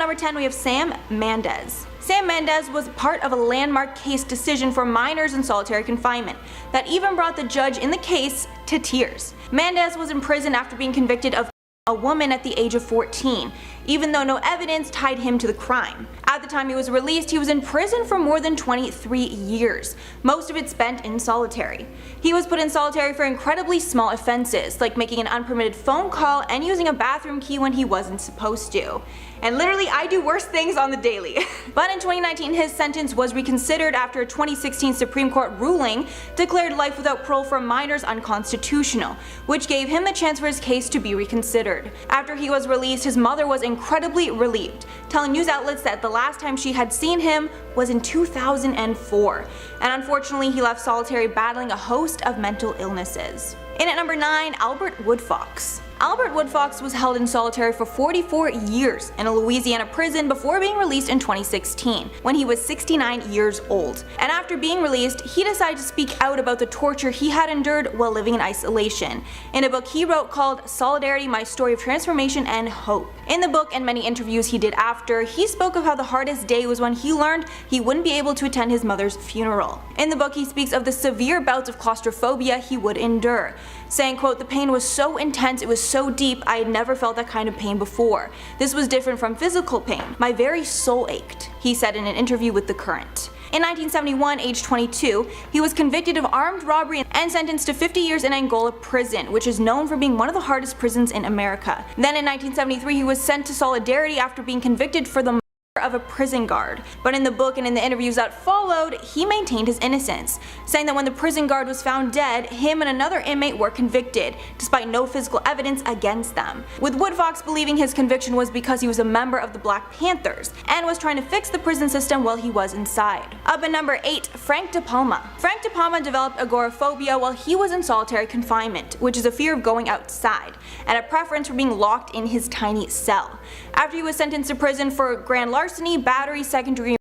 number 10, we have Sam Mendez. Sam Mendez was part of a landmark case decision for minors in solitary confinement that even brought the judge in the case to tears. Mendez was in prison after being convicted of a woman at the age of 14, even though no evidence tied him to the crime. At the time he was released, he was in prison for more than 23 years, most of it spent in solitary. He was put in solitary for incredibly small offenses, like making an unpermitted phone call and using a bathroom key when he wasn't supposed to. And literally, I do worse things on the daily. But in 2019, his sentence was reconsidered after a 2016 Supreme Court ruling declared life without parole for minors unconstitutional, which gave him the chance for his case to be reconsidered. After he was released, his mother was incredibly relieved, telling news outlets that the last time she had seen him was in 2004. And unfortunately, he left solitary battling a host of mental illnesses. In at number 9, Albert Woodfox. Albert Woodfox was held in solitary for 44 years in a Louisiana prison before being released in 2016, when he was 69 years old. And after being released, he decided to speak out about the torture he had endured while living in isolation, in a book he wrote called Solidarity: My Story of Transformation and Hope. In the book and many interviews he did after, he spoke of how the hardest day was when he learned he wouldn't be able to attend his mother's funeral. In the book he speaks of the severe bouts of claustrophobia he would endure, saying, quote, "The pain was so intense, it was so deep, I had never felt that kind of pain before. This was different from physical pain. My very soul ached," he said in an interview with The Current. In 1971, age 22, he was convicted of armed robbery and sentenced to 50 years in Angola prison, which is known for being one of the hardest prisons in America. Then in 1973, he was sent to Solidarity after being convicted for the murder of a prison guard. But in the book and in the interviews that followed, he maintained his innocence, saying that when the prison guard was found dead, him and another inmate were convicted, despite no physical evidence against them, with Woodfox believing his conviction was because he was a member of the Black Panthers and was trying to fix the prison system while he was inside. Up at number 8, Frank De Palma. Frank De Palma developed agoraphobia while he was in solitary confinement, which is a fear of going outside, and a preference for being locked in his tiny cell. After he was sentenced to prison for grand larceny, battery, second-degree,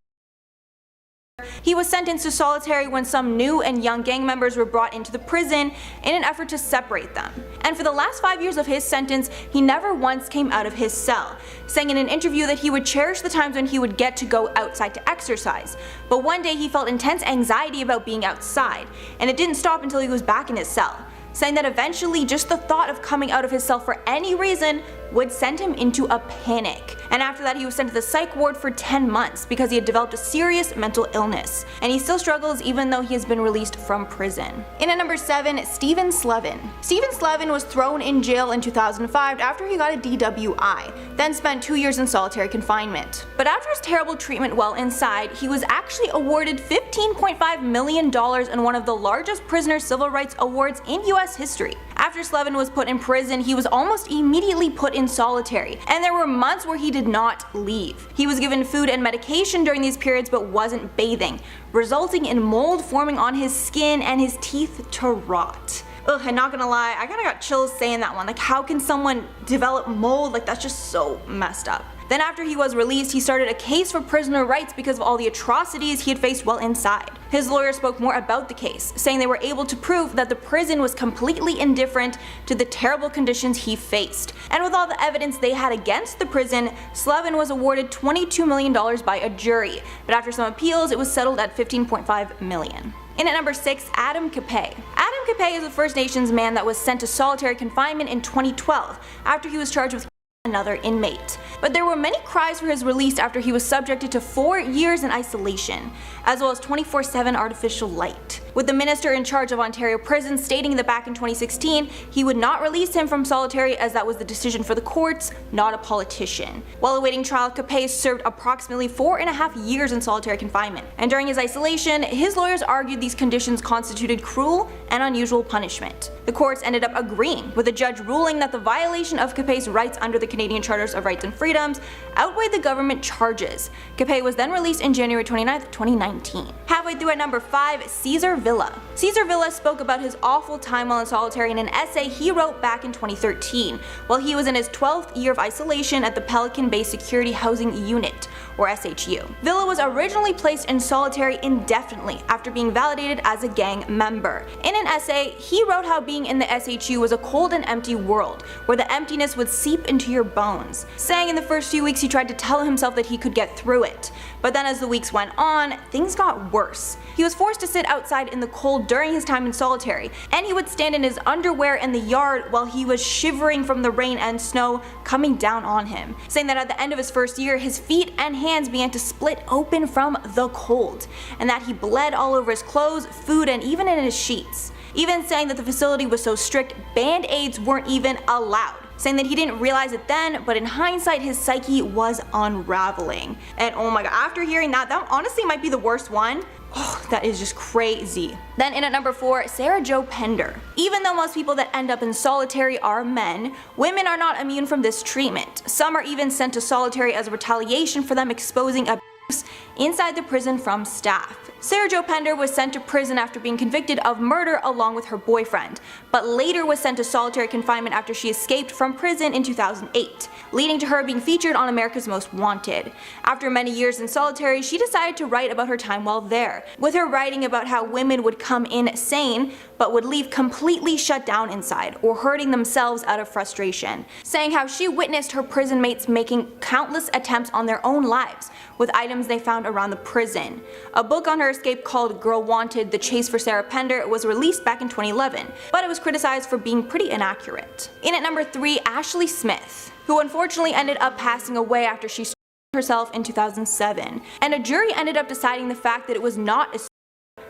he was sentenced to solitary when some new and young gang members were brought into the prison in an effort to separate them. And for the last 5 years of his sentence, he never once came out of his cell, saying in an interview that he would cherish the times when he would get to go outside to exercise. But one day he felt intense anxiety about being outside, and it didn't stop until he was back in his cell, saying that eventually just the thought of coming out of his cell for any reason would send him into a panic. And after that he was sent to the psych ward for 10 months because he had developed a serious mental illness, and he still struggles even though he has been released from prison. In at number 7, Steven Slevin. Steven Slevin was thrown in jail in 2005 after he got a DWI, then spent 2 years in solitary confinement. But after his terrible treatment while inside, he was actually awarded $15.5 million in one of the largest prisoner civil rights awards in US history. After Slevin was put in prison, he was almost immediately put in solitary, and there were months where he did not leave. He was given food and medication during these periods but wasn't bathing, resulting in mold forming on his skin and his teeth to rot. Ugh, I'm not gonna lie, I kinda got chills saying that one. Like, how can someone develop mold? Like, that's just so messed up. Then after he was released, he started a case for prisoner rights because of all the atrocities he had faced while inside. His lawyer spoke more about the case, saying they were able to prove that the prison was completely indifferent to the terrible conditions he faced. And with all the evidence they had against the prison, Slevin was awarded $22 million by a jury, but after some appeals it was settled at $15.5 million. In at number 6, Adam Capay. Adam Capay is a First Nations man that was sent to solitary confinement in 2012 after he was charged with another inmate. But there were many cries for his release after he was subjected to 4 years in isolation, as well as 24/7 artificial light, with the minister in charge of Ontario prisons stating that back in 2016 he would not release him from solitary as that was the decision for the courts, not a politician. While awaiting trial, Capay served approximately 4.5 years in solitary confinement, and during his isolation, his lawyers argued these conditions constituted cruel and unusual punishment. The courts ended up agreeing, with the judge ruling that the violation of Capay's rights under the Canadian Charters of Rights and Freedoms outweighed the government charges. Capay was then released in January 29, 2019. Halfway through at number 5, Cesar Villa. Cesar Villa spoke about his awful time while in solitary in an essay he wrote back in 2013, while he was in his 12th year of isolation at the Pelican Bay Security Housing Unit, or SHU. Villa was originally placed in solitary indefinitely after being validated as a gang member. In an essay, he wrote how being in the SHU was a cold and empty world, where the emptiness would seep into your your bones, saying in the first few weeks he tried to tell himself that he could get through it. But then as the weeks went on, things got worse. He was forced to sit outside in the cold during his time in solitary, and he would stand in his underwear in the yard while he was shivering from the rain and snow coming down on him, saying that at the end of his first year his feet and hands began to split open from the cold, and that he bled all over his clothes, food, and even in his sheets. Even saying that the facility was so strict, band-aids weren't even allowed, saying that he didn't realize it then, but in hindsight his psyche was unraveling. And oh my god, after hearing that honestly might be the worst one. Oh, that is just crazy. Then in at number 4, Sarah Jo Pender. Even though most people that end up in solitary are men, women are not immune from this treatment. Some are even sent to solitary as a retaliation for them exposing abuse inside the prison from staff. Sarah Jo Pender was sent to prison after being convicted of murder along with her boyfriend, but later was sent to solitary confinement after she escaped from prison in 2008, leading to her being featured on America's Most Wanted. After many years in solitary, she decided to write about her time while there, with her writing about how women would come in sane but would leave completely shut down inside or hurting themselves out of frustration, saying how she witnessed her prison mates making countless attempts on their own lives with items they found around the prison. A book on her escape called Girl Wanted: The Chase for Sarah Pender was released back in 2011, but it was criticized for being pretty inaccurate. In at number 3, Ashley Smith, who unfortunately ended up passing away after she herself in 2007, and a jury ended up deciding the fact that it was not a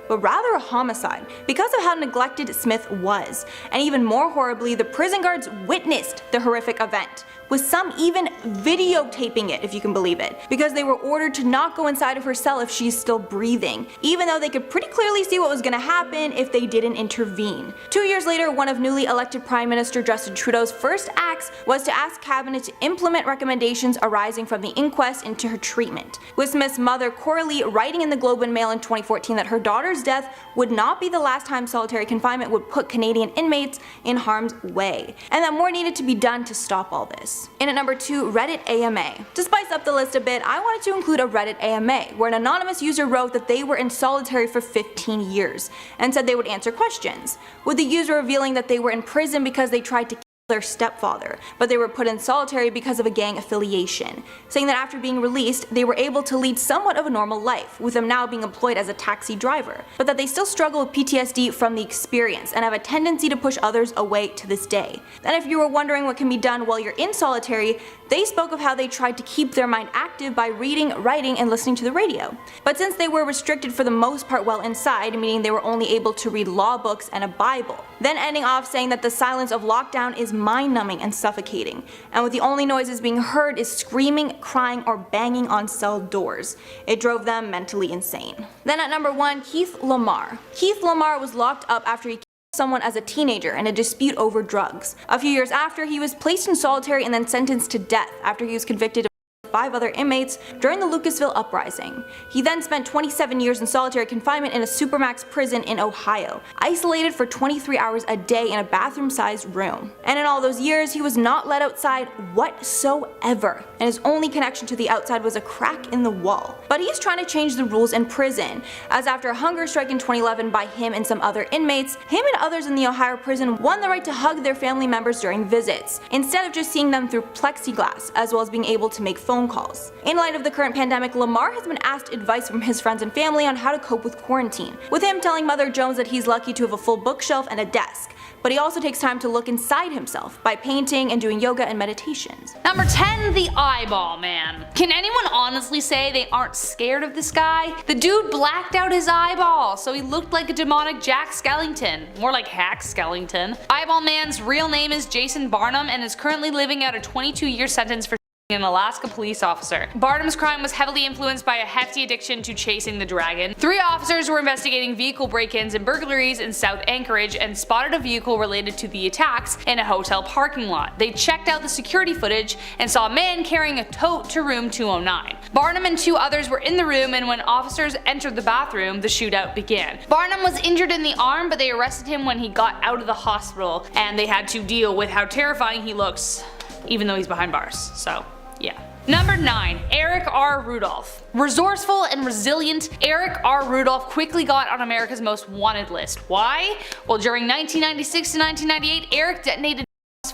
but rather a homicide because of how neglected Smith was. And even more horribly, the prison guards witnessed the horrific event, with some even videotaping it, if you can believe it, because they were ordered to not go inside of her cell if she's still breathing, even though they could pretty clearly see what was going to happen if they didn't intervene. 2 years later, one of newly elected Prime Minister Justin Trudeau's first acts was to ask Cabinet to implement recommendations arising from the inquest into her treatment, with Smith's mother Coralie writing in the Globe and Mail in 2014 that her daughter's death would not be the last time solitary confinement would put Canadian inmates in harm's way, and that more needed to be done to stop all this. In at number 2, Reddit AMA. To spice up the list a bit, I wanted to include a Reddit AMA, where an anonymous user wrote that they were in solitary for 15 years, and said they would answer questions, with the user revealing that they were in prison because they tried to their stepfather, but they were put in solitary because of a gang affiliation, saying that after being released, they were able to lead somewhat of a normal life, with them now being employed as a taxi driver, but that they still struggle with PTSD from the experience and have a tendency to push others away to this day. And if you were wondering what can be done while you're in solitary, they spoke of how they tried to keep their mind active by reading, writing, and listening to the radio. But since they were restricted for the most part while inside, meaning they were only able to read law books and a Bible, then ending off saying that the silence of lockdown is mind-numbing and suffocating, and with the only noises being heard is screaming, crying, or banging on cell doors. It drove them mentally insane. Then at number 1, Keith Lamar. Keith Lamar was locked up after he killed someone as a teenager in a dispute over drugs. A few years after, he was placed in solitary and then sentenced to death after he was convicted of 5 other inmates during the Lucasville uprising. He then spent 27 years in solitary confinement in a supermax prison in Ohio, isolated for 23 hours a day in a bathroom-sized room. And in all those years, he was not let outside whatsoever, and his only connection to the outside was a crack in the wall. But he's trying to change the rules in prison, as after a hunger strike in 2011 by him and some other inmates, him and others in the Ohio prison won the right to hug their family members during visits, instead of just seeing them through plexiglass, as well as being able to make phone calls. In light of the current pandemic, Lamar has been asked advice from his friends and family on how to cope with quarantine, with him telling Mother Jones that he's lucky to have a full bookshelf and a desk, but he also takes time to look inside himself by painting and doing yoga and meditations. Number 10, the eyeball man. Can anyone honestly say they aren't scared of this guy? The dude blacked out his eyeball, so he looked like a demonic Jack Skellington, more like Hack Skellington. Eyeball man's real name is Jason Barnum and is currently living out a 22-year sentence for an Alaska police officer. Barnum's crime was heavily influenced by a hefty addiction to chasing the dragon. 3 officers were investigating vehicle break-ins and burglaries in South Anchorage and spotted a vehicle related to the attacks in a hotel parking lot. They checked out the security footage and saw a man carrying a tote to room 209. Barnum and 2 others were in the room, and when officers entered the bathroom, the shootout began. Barnum was injured in the arm, but they arrested him when he got out of the hospital, and they had to deal with how terrifying he looks, even though he's behind bars. So yeah. Number 9, Eric R. Rudolph. Resourceful and resilient, Eric R. Rudolph quickly got on America's Most Wanted list. Why? Well, during 1996 to 1998, Eric detonated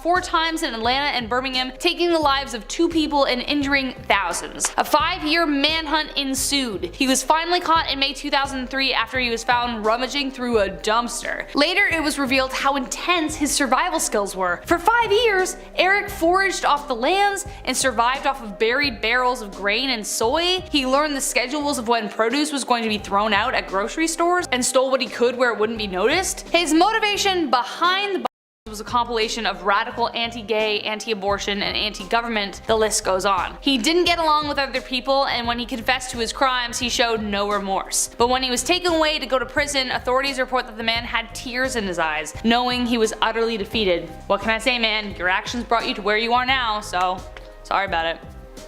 4 times in Atlanta and Birmingham, taking the lives of 2 people and injuring thousands. A 5-year manhunt ensued. He was finally caught in May 2003 after he was found rummaging through a dumpster. Later, it was revealed how intense his survival skills were. For 5 years, Eric foraged off the lands and survived off of buried barrels of grain and soy. He learned the schedules of when produce was going to be thrown out at grocery stores and stole what he could where it wouldn't be noticed. His motivation behind the was a compilation of radical anti-gay, anti-abortion, and anti-government. The list goes on. He didn't get along with other people, and when he confessed to his crimes, he showed no remorse. But when he was taken away to go to prison, authorities report that the man had tears in his eyes, knowing he was utterly defeated. What can I say, man? Your actions brought you to where you are now, so sorry about it.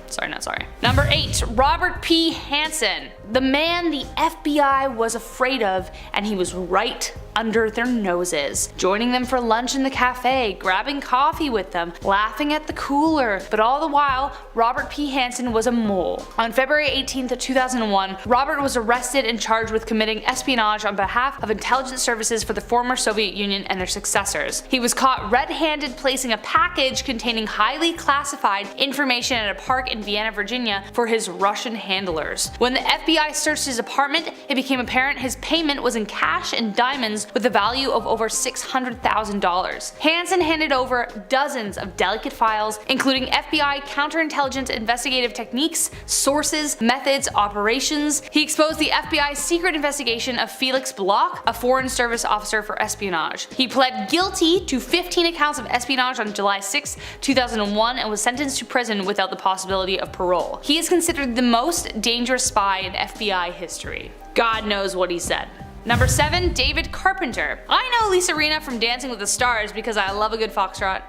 Sorry, not sorry. Number 8, Robert P. Hansen. The man the FBI was afraid of, and he was right under their noses, joining them for lunch in the cafe, grabbing coffee with them, laughing at the cooler. But all the while, Robert P. Hansen was a mole. On February 18th, 2001, Robert was arrested and charged with committing espionage on behalf of intelligence services for the former Soviet Union and their successors. He was caught red-handed placing a package containing highly classified information at a park in Vienna, Virginia for his Russian handlers. When the FBI searched his apartment, it became apparent his payment was in cash and diamonds with a value of over $600,000. Hansen handed over dozens of delicate files, including FBI counterintelligence investigative techniques, sources, methods, operations. He exposed the FBI's secret investigation of Felix Bloch, a foreign service officer for espionage. He pled guilty to 15 accounts of espionage on July 6, 2001 and was sentenced to prison without the possibility of parole. He is considered the most dangerous spy in FBI history. God knows what he said. Number 7, David Carpenter. I know Lisa Rinna from Dancing with the Stars because I love a good foxtrot.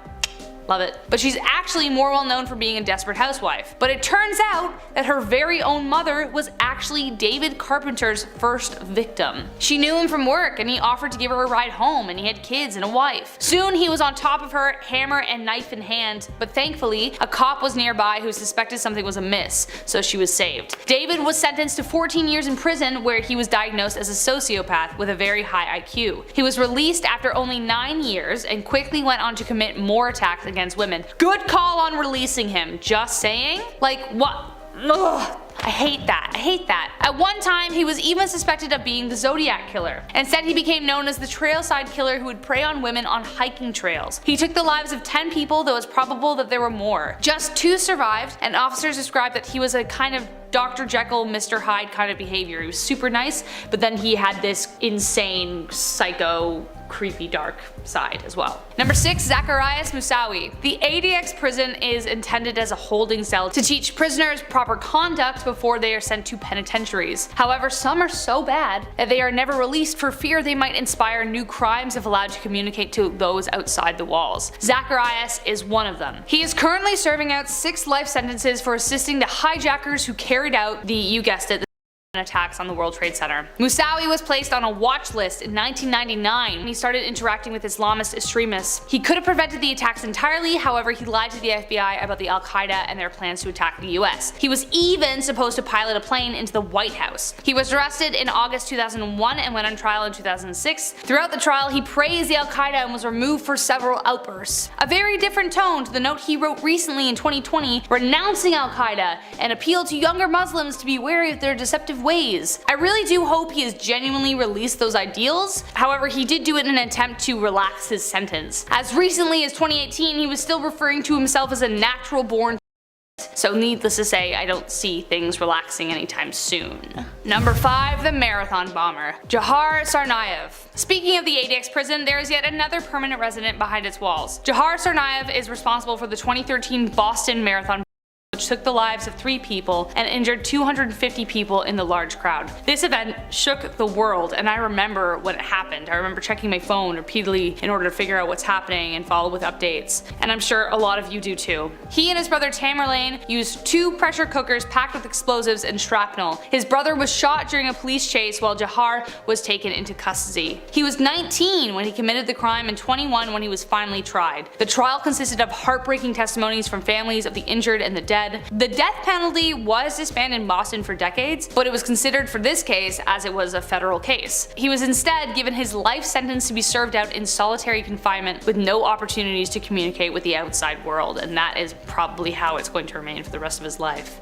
Love it. But she's actually more well known for being a desperate housewife. But it turns out that her very own mother was actually David Carpenter's first victim. She knew him from work and he offered to give her a ride home, and he had kids and a wife. Soon he was on top of her, hammer and knife in hand, but thankfully a cop was nearby who suspected something was amiss, so she was saved. David was sentenced to 14 years in prison where he was diagnosed as a sociopath with a very high IQ. He was released after only 9 years and quickly went on to commit more attacks against women. Good call on releasing him, just saying. Like, what? Ugh. I hate that. I hate that. At one time, he was even suspected of being the Zodiac Killer. Instead, he became known as the trailside killer who would prey on women on hiking trails. He took the lives of 10 people, though it's probable that there were more. Just 2 survived, and officers described that he was a kind of Dr. Jekyll, Mr. Hyde kind of behavior. He was super nice, but then he had this insane, psycho, creepy, dark side as well. Number 6, Zacharias Moussaoui. The ADX prison is intended as a holding cell to teach prisoners proper conduct before they are sent to penitentiaries. However, some are so bad that they are never released for fear they might inspire new crimes if allowed to communicate to those outside the walls. Zacharias is one of them. He is currently serving out 6 life sentences for assisting the hijackers who carried out the, you guessed it, attacks on the World Trade Center. Moussaoui was placed on a watch list in 1999 when he started interacting with Islamist extremists. He could have prevented the attacks entirely, however he lied to the FBI about the Al-Qaeda and their plans to attack the US. He was even supposed to pilot a plane into the White House. He was arrested in August 2001 and went on trial in 2006. Throughout the trial, he praised the Al-Qaeda and was removed for several outbursts. A very different tone to the note he wrote recently in 2020 renouncing Al-Qaeda and appealed to younger Muslims to be wary of their deceptive ways. I really do hope he has genuinely released those ideals. However, he did do it in an attempt to relax his sentence. As recently as 2018, he was still referring to himself as a natural born. So needless to say, I don't see things relaxing anytime soon. Number 5, the marathon bomber, Jahar Tsarnaev. Speaking of the ADX prison, there is yet another permanent resident behind its walls. Jahar Tsarnaev is responsible for the 2013 Boston Marathon, which took the lives of 3 people and injured 250 people in the large crowd. This event shook the world, and I remember when it happened. I remember checking my phone repeatedly in order to figure out what's happening and follow with updates, and I'm sure a lot of you do too. He and his brother Tamerlane used 2 pressure cookers packed with explosives and shrapnel. His brother was shot during a police chase while Jahar was taken into custody. He was 19 when he committed the crime and 21 when he was finally tried. The trial consisted of heartbreaking testimonies from families of the injured and the dead, said, "The death penalty was disbanded in Boston for decades, but it was considered for this case as it was a federal case. He was instead given his life sentence to be served out in solitary confinement with no opportunities to communicate with the outside world," and that is probably how it's going to remain for the rest of his life.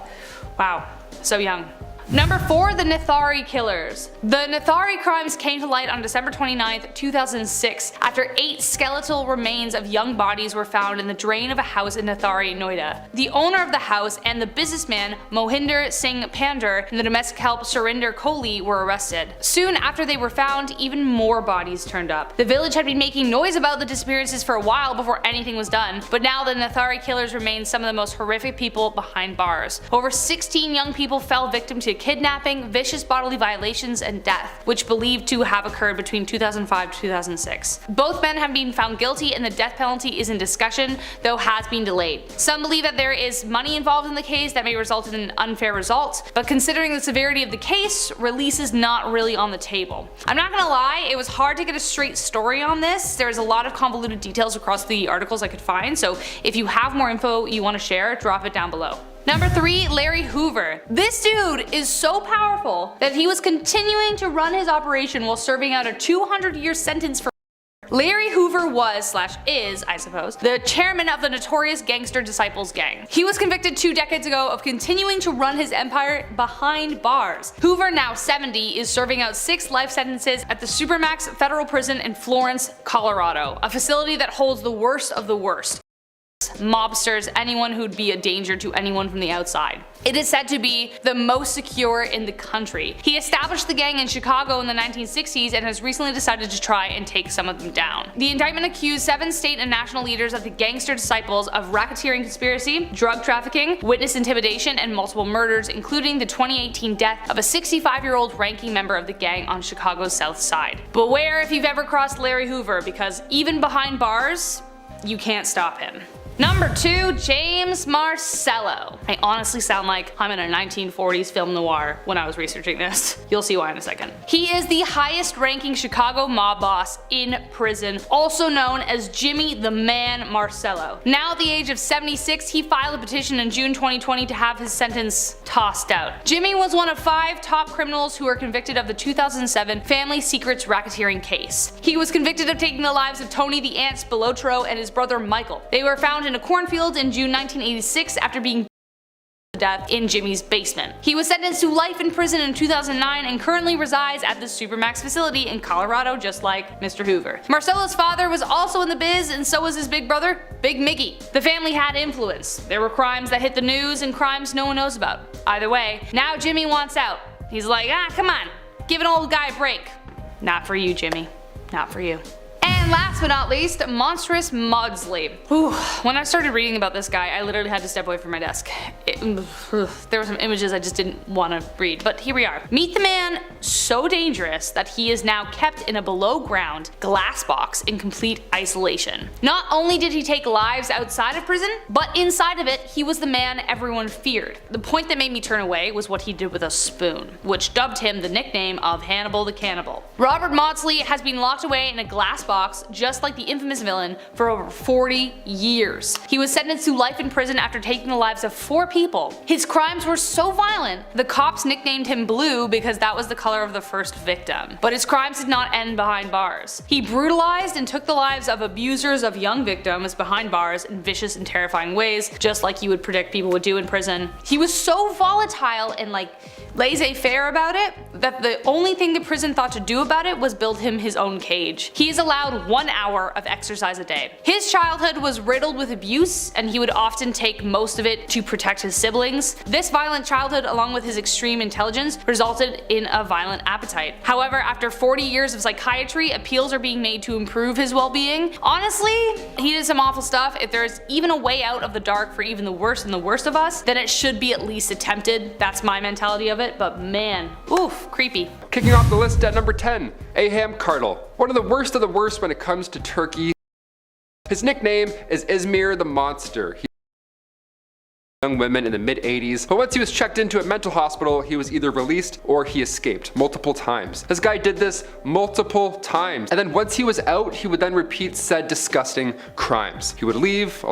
Wow, so young. Number 4, the Nathari killers. The Nathari crimes came to light on December 29th, 2006 after 8 skeletal remains of young bodies were found in the drain of a house in Nathari, Noida. The owner of the house and the businessman Mohinder Singh Pandher and the domestic help Surinder Kohli were arrested. Soon after they were found, even more bodies turned up. The village had been making noise about the disappearances for a while before anything was done, but now the Nathari killers remain some of the most horrific people behind bars. Over 16 young people fell victim to kidnapping, vicious bodily violations, and death, which believed to have occurred between 2005 to 2006. Both men have been found guilty and the death penalty is in discussion, though has been delayed. Some believe that there is money involved in the case that may result in an unfair result, but considering the severity of the case, release is not really on the table. I'm not gonna lie, it was hard to get a straight story on this. There's a lot of convoluted details across the articles I could find, so if you have more info you want to share, drop it down below. Number 3, Larry Hoover. This dude is so powerful that he was continuing to run his operation while serving out a 200-year sentence for Larry Hoover was, / is, I suppose, the chairman of the notorious gangster Disciples gang. He was convicted 2 decades ago of continuing to run his empire behind bars. Hoover, now 70, is serving out 6 life sentences at the Supermax Federal Prison in Florence, Colorado, a facility that holds the worst of the worst. Mobsters, anyone who'd be a danger to anyone from the outside. It is said to be the most secure in the country. He established the gang in Chicago in the 1960s and has recently decided to try and take some of them down. The indictment accused 7 state and national leaders of the gangster Disciples of racketeering conspiracy, drug trafficking, witness intimidation, and multiple murders, including the 2018 death of a 65-year-old ranking member of the gang on Chicago's South Side. Beware if you've ever crossed Larry Hoover, because even behind bars, you can't stop him. Number 2, James Marcello. I honestly sound like I'm in a 1940s film noir when I was researching this. You'll see why in a second. He is the highest ranking Chicago mob boss in prison, also known as Jimmy the Man Marcello. Now at the age of 76, he filed a petition in June 2020 to have his sentence tossed out. Jimmy was one of 5 top criminals who were convicted of the 2007 Family Secrets racketeering case. He was convicted of taking the lives of Tony the Ant Spilotro and his brother Michael. They were found in a cornfield in June 1986 after being to death in Jimmy's basement. He was sentenced to life in prison in 2009 and currently resides at the Supermax facility in Colorado, just like Mr. Hoover. Marcello's father was also in the biz, and so was his big brother, Big Mickey. The family had influence. There were crimes that hit the news and crimes no one knows about. Either way, now Jimmy wants out. He's like, come on, give an old guy a break. Not for you, Jimmy. Not for you. And last but not least, Monstrous Maudsley. Whew. When I started reading about this guy, I literally had to step away from my desk. There were some images I just didn't want to read, but here we are. Meet the man so dangerous that he is now kept in a below ground glass box in complete isolation. Not only did he take lives outside of prison, but inside of it, he was the man everyone feared. The point that made me turn away was what he did with a spoon, which dubbed him the nickname of Hannibal the Cannibal. Robert Maudsley has been locked away in a glass box, just like the infamous villain, for over 40 years. He was sentenced to life in prison after taking the lives of 4 people. His crimes were so violent, the cops nicknamed him Blue because that was the color of the first victim. But his crimes did not end behind bars. He brutalized and took the lives of abusers of young victims behind bars in vicious and terrifying ways, just like you would predict people would do in prison. He was so volatile and laissez-faire about it that the only thing the prison thought to do about it was build him his own cage. He is allowed 1 hour of exercise a day. His childhood was riddled with abuse, and he would often take most of it to protect his siblings. This violent childhood, along with his extreme intelligence, resulted in a violent appetite. However, after 40 years of psychiatry, appeals are being made to improve his well-being. Honestly, he did some awful stuff. If there's even a way out of the dark for even the worst and the worst of us, then it should be at least attempted. That's my mentality of it, but man, oof, creepy. Kicking off the list at number 10, Aham Cardle. One of the worst when it comes to Turkey. His nickname is Izmir the Monster. He young women in the mid-80s, but once he was checked into a mental hospital, he was either released or he escaped multiple times. This guy did this multiple times, and then once he was out, he would then repeat said disgusting crimes. He would leave,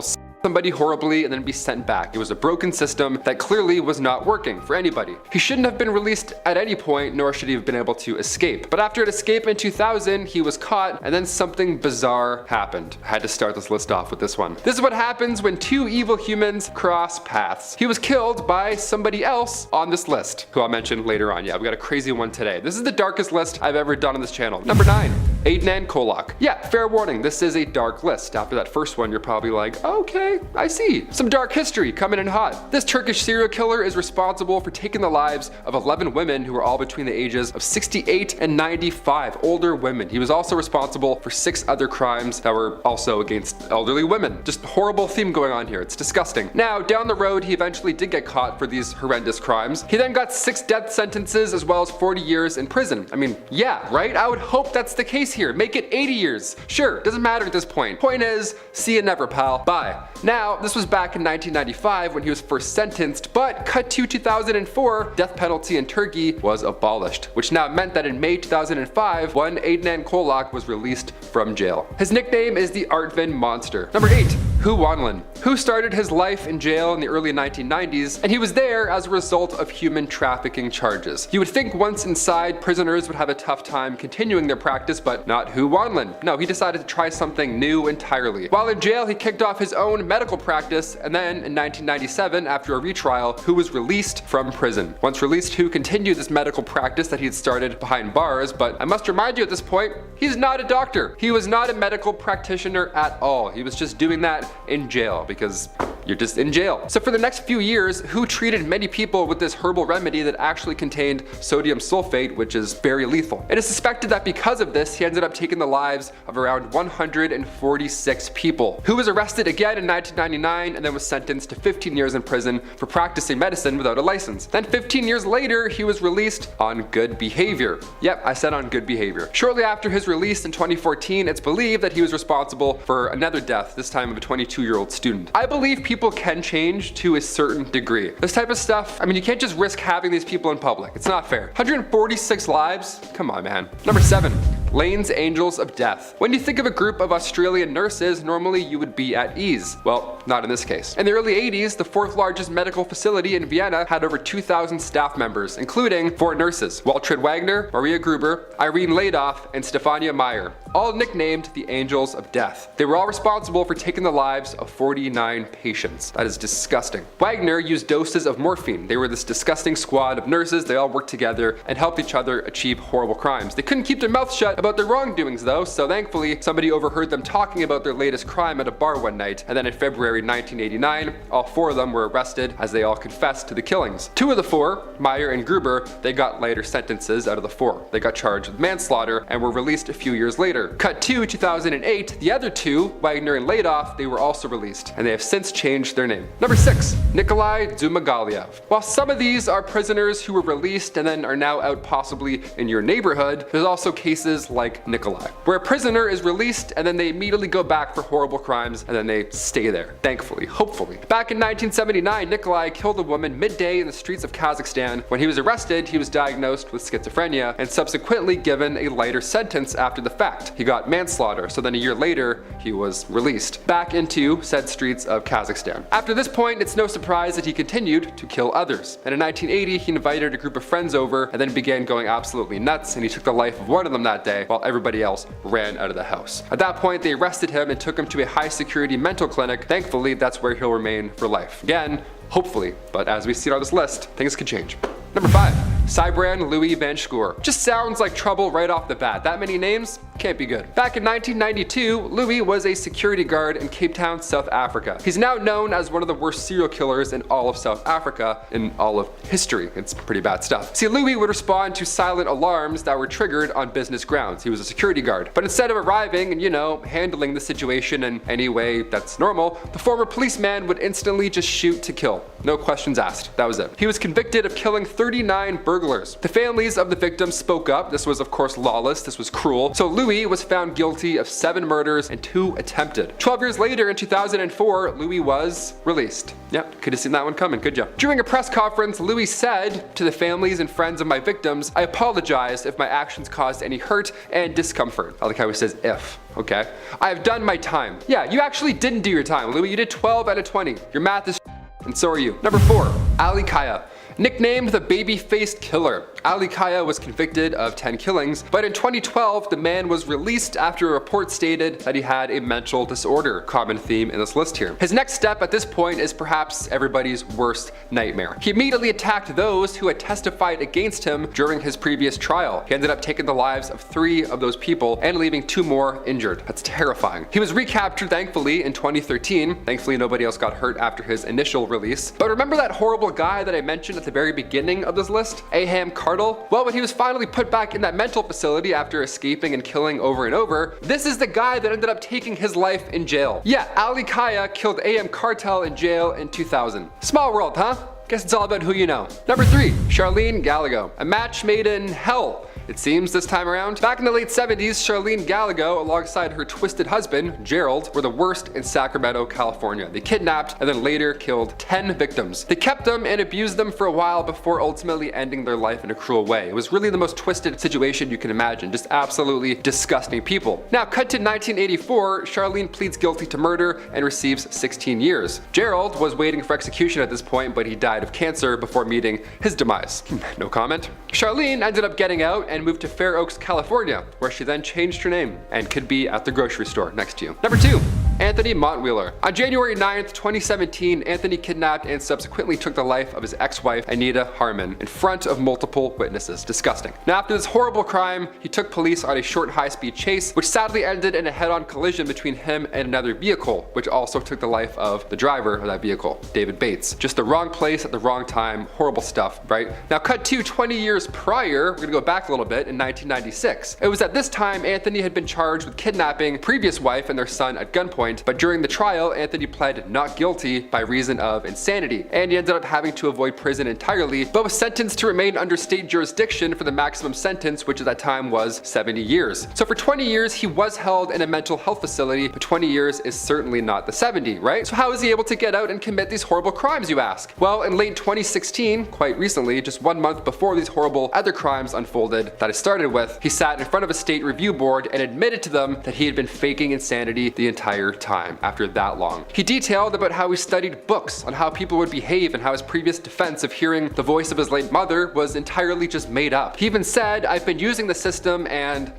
somebody horribly and then be sent back. It was a broken system that clearly was not working for anybody. He shouldn't have been released at any point, nor should he have been able to escape. But after an escape in 2000, he was caught, and then something bizarre happened. I had to start this list off with this one. This is what happens when two evil humans cross paths. He was killed by somebody else on this list, who I'll mention later on. Yeah, we got a crazy one today. This is the darkest list I've ever done on this channel. Number 9. Adnan Kolak. Yeah, fair warning, this is a dark list. After that first one, you're probably like, okay, I see. Some dark history coming in hot. This Turkish serial killer is responsible for taking the lives of 11 women who were all between the ages of 68 and 95, older women. He was also responsible for 6 other crimes that were also against elderly women. Just a horrible theme going on here. It's disgusting. Now, down the road, he eventually did get caught for these horrendous crimes. He then got 6 death sentences as well as 40 years in prison. I mean, yeah, right? I would hope that's the case here. Make it 80 years. Sure, doesn't matter at this point. Point is, see you never, pal. Bye. Now, this was back in 1995 when he was first sentenced, but cut to 2004, death penalty in Turkey was abolished, which now meant that in May 2005, one Adnan Kolak was released from jail. His nickname is the Artvin Monster. Number 8. Hu Wanlin. Hu started his life in jail in the early 1990s, and he was there as a result of human trafficking charges. You would think once inside, prisoners would have a tough time continuing their practice, but not Hu Wanlin. No, he decided to try something new entirely. While in jail, he kicked off his own medical practice, and then in 1997, after a retrial, Hu was released from prison. Once released, Hu continued this medical practice that he had started behind bars, but I must remind you at this point, he's not a doctor. He was not a medical practitioner at all. He was just doing that in jail because you're just in jail. So for the next few years, Hu treated many people with this herbal remedy that actually contained sodium sulfate, which is very lethal. It is suspected that because of this, he ended up taking the lives of around 146 people. Hu was arrested again in 1999 and then was sentenced to 15 years in prison for practicing medicine without a license. Then 15 years later, he was released on good behavior. Yep, I said on good behavior. Shortly after his release in 2014, it's believed that he was responsible for another death, this time of a 22-year-old student. I believe people can change to a certain degree. This type of stuff, I mean, you can't just risk having these people in public. It's not fair. 146 lives? Come on, man. Number 7. Lane's Angels of Death. When you think of a group of Australian nurses, normally you would be at ease. Well, not in this case. In the early 80s, the 4th largest medical facility in Vienna had over 2,000 staff members, including 4 nurses: Waltrid Wagner, Maria Gruber, Irene Ladoff, and Stefania Meyer, all nicknamed the Angels of Death. They were all responsible for taking the lives of 49 patients. That is disgusting. Wagner used doses of morphine. They were this disgusting squad of nurses. They all worked together and helped each other achieve horrible crimes. They couldn't keep their mouths shut about their wrongdoings though, so thankfully somebody overheard them talking about their latest crime at a bar one night, and then in February 1989, all 4 of them were arrested as they all confessed to the killings. 2 of the 4, Meyer and Gruber, they got lighter sentences out of the 4. They got charged with manslaughter and were released a few years later. Cut to 2008, the other 2, Wagner and Ladoff, they were also released, and they have since changed their name. Number 6, Nikolai Zhumagaliev. While some of these are prisoners who were released and then are now out possibly in your neighborhood, there's also cases like Nikolai, where a prisoner is released and then they immediately go back for horrible crimes and then they stay there, thankfully, hopefully. Back in 1979, Nikolai killed a woman midday in the streets of Kazakhstan. When he was arrested, he was diagnosed with schizophrenia and subsequently given a lighter sentence after the fact. He got manslaughter, so then a year later, he was released back into said streets of Kazakhstan. After this point, it's no surprise that he continued to kill others. And in 1980, he invited a group of friends over and then began going absolutely nuts, and he took the life of one of them that day while everybody else ran out of the house. At that point, they arrested him and took him to a high security mental clinic. Thankfully, that's where he'll remain for life. Again, hopefully, but as we see on this list, things could change. Number 5. Cybran Louis Van Schoor. Just sounds like trouble right off the bat. That many names? Can't be good. Back in 1992, Louis was a security guard in Cape Town, South Africa. He's now known as one of the worst serial killers in all of South Africa, in all of history. It's pretty bad stuff. See, Louis would respond to silent alarms that were triggered on business grounds. He was a security guard. But instead of arriving and, handling the situation in any way that's normal, the former policeman would instantly just shoot to kill. No questions asked. That was it. He was convicted of killing 39 burglars. The families of the victims spoke up. This was, of course, lawless. This was cruel. So Louis was found guilty of 7 murders and 2 attempted. 12 years later, in 2004, Louis was released. Yep, could have seen that one coming, could ya? During a press conference, Louis said to the families and friends of my victims, "I apologize if my actions caused any hurt and discomfort." I like how he says if. Okay. "I have done my time." Yeah, you actually didn't do your time, Louis. You did 12 out of 20. Your math is and so are you. Number 4, Ali Kaya. Nicknamed the baby-faced killer, Ali Kaya was convicted of 10 killings, but in 2012 the man was released after a report stated that he had a mental disorder, common theme in this list here. His next step at this point is perhaps everybody's worst nightmare. He immediately attacked those who had testified against him during his previous trial. He ended up taking the lives of 3 of those people and leaving 2 more injured. That's terrifying. He was recaptured thankfully in 2013. Thankfully nobody else got hurt after his initial release. But remember that horrible guy that I mentioned at the very beginning of this list, Aham Cardle? Well, when he was finally put back in that mental facility after escaping and killing over and over, this is the guy that ended up taking his life in jail. Yeah, Ali Kaya killed Aham Cartel in jail in 2000. Small world, huh? Guess it's all about who you know. Number 3, Charlene Gallego. A match made in hell, it seems this time around. Back in the late 70s, Charlene Gallego, alongside her twisted husband, Gerald, were the worst in Sacramento, California. They kidnapped and then later killed 10 victims. They kept them and abused them for a while before ultimately ending their life in a cruel way. It was really the most twisted situation you can imagine, just absolutely disgusting people. Now, cut to 1984, Charlene pleads guilty to murder and receives 16 years. Gerald was waiting for execution at this point, but he died of cancer before meeting his demise. No comment. Charlene ended up getting out and moved to Fair Oaks, California, where she then changed her name and could be at the grocery store next to you. Number 2, Anthony Montwheeler. On January 9th, 2017, Anthony kidnapped and subsequently took the life of his ex-wife, Anita Harmon, in front of multiple witnesses. Disgusting. Now, after this horrible crime, he took police on a short high-speed chase, which sadly ended in a head-on collision between him and another vehicle, which also took the life of the driver of that vehicle, David Bates. Just the wrong place at the wrong time. Horrible stuff, right? Now, cut to 20 years prior, we're gonna go back a little bit, in 1996. It was at this time Anthony had been charged with kidnapping previous wife and their son at gunpoint, but during the trial, Anthony pled not guilty by reason of insanity, and he ended up having to avoid prison entirely, but was sentenced to remain under state jurisdiction for the maximum sentence, which at that time was 70 years. So for 20 years, he was held in a mental health facility, but 20 years is certainly not the 70, right? So how is he able to get out and commit these horrible crimes, you ask? Well, in late 2016, quite recently, just 1 month before these horrible other crimes unfolded that I started with, he sat in front of a state review board and admitted to them that he had been faking insanity the entire time after that long. He detailed about how he studied books on how people would behave and how his previous defense of hearing the voice of his late mother was entirely just made up. He even said, "I've been using the system and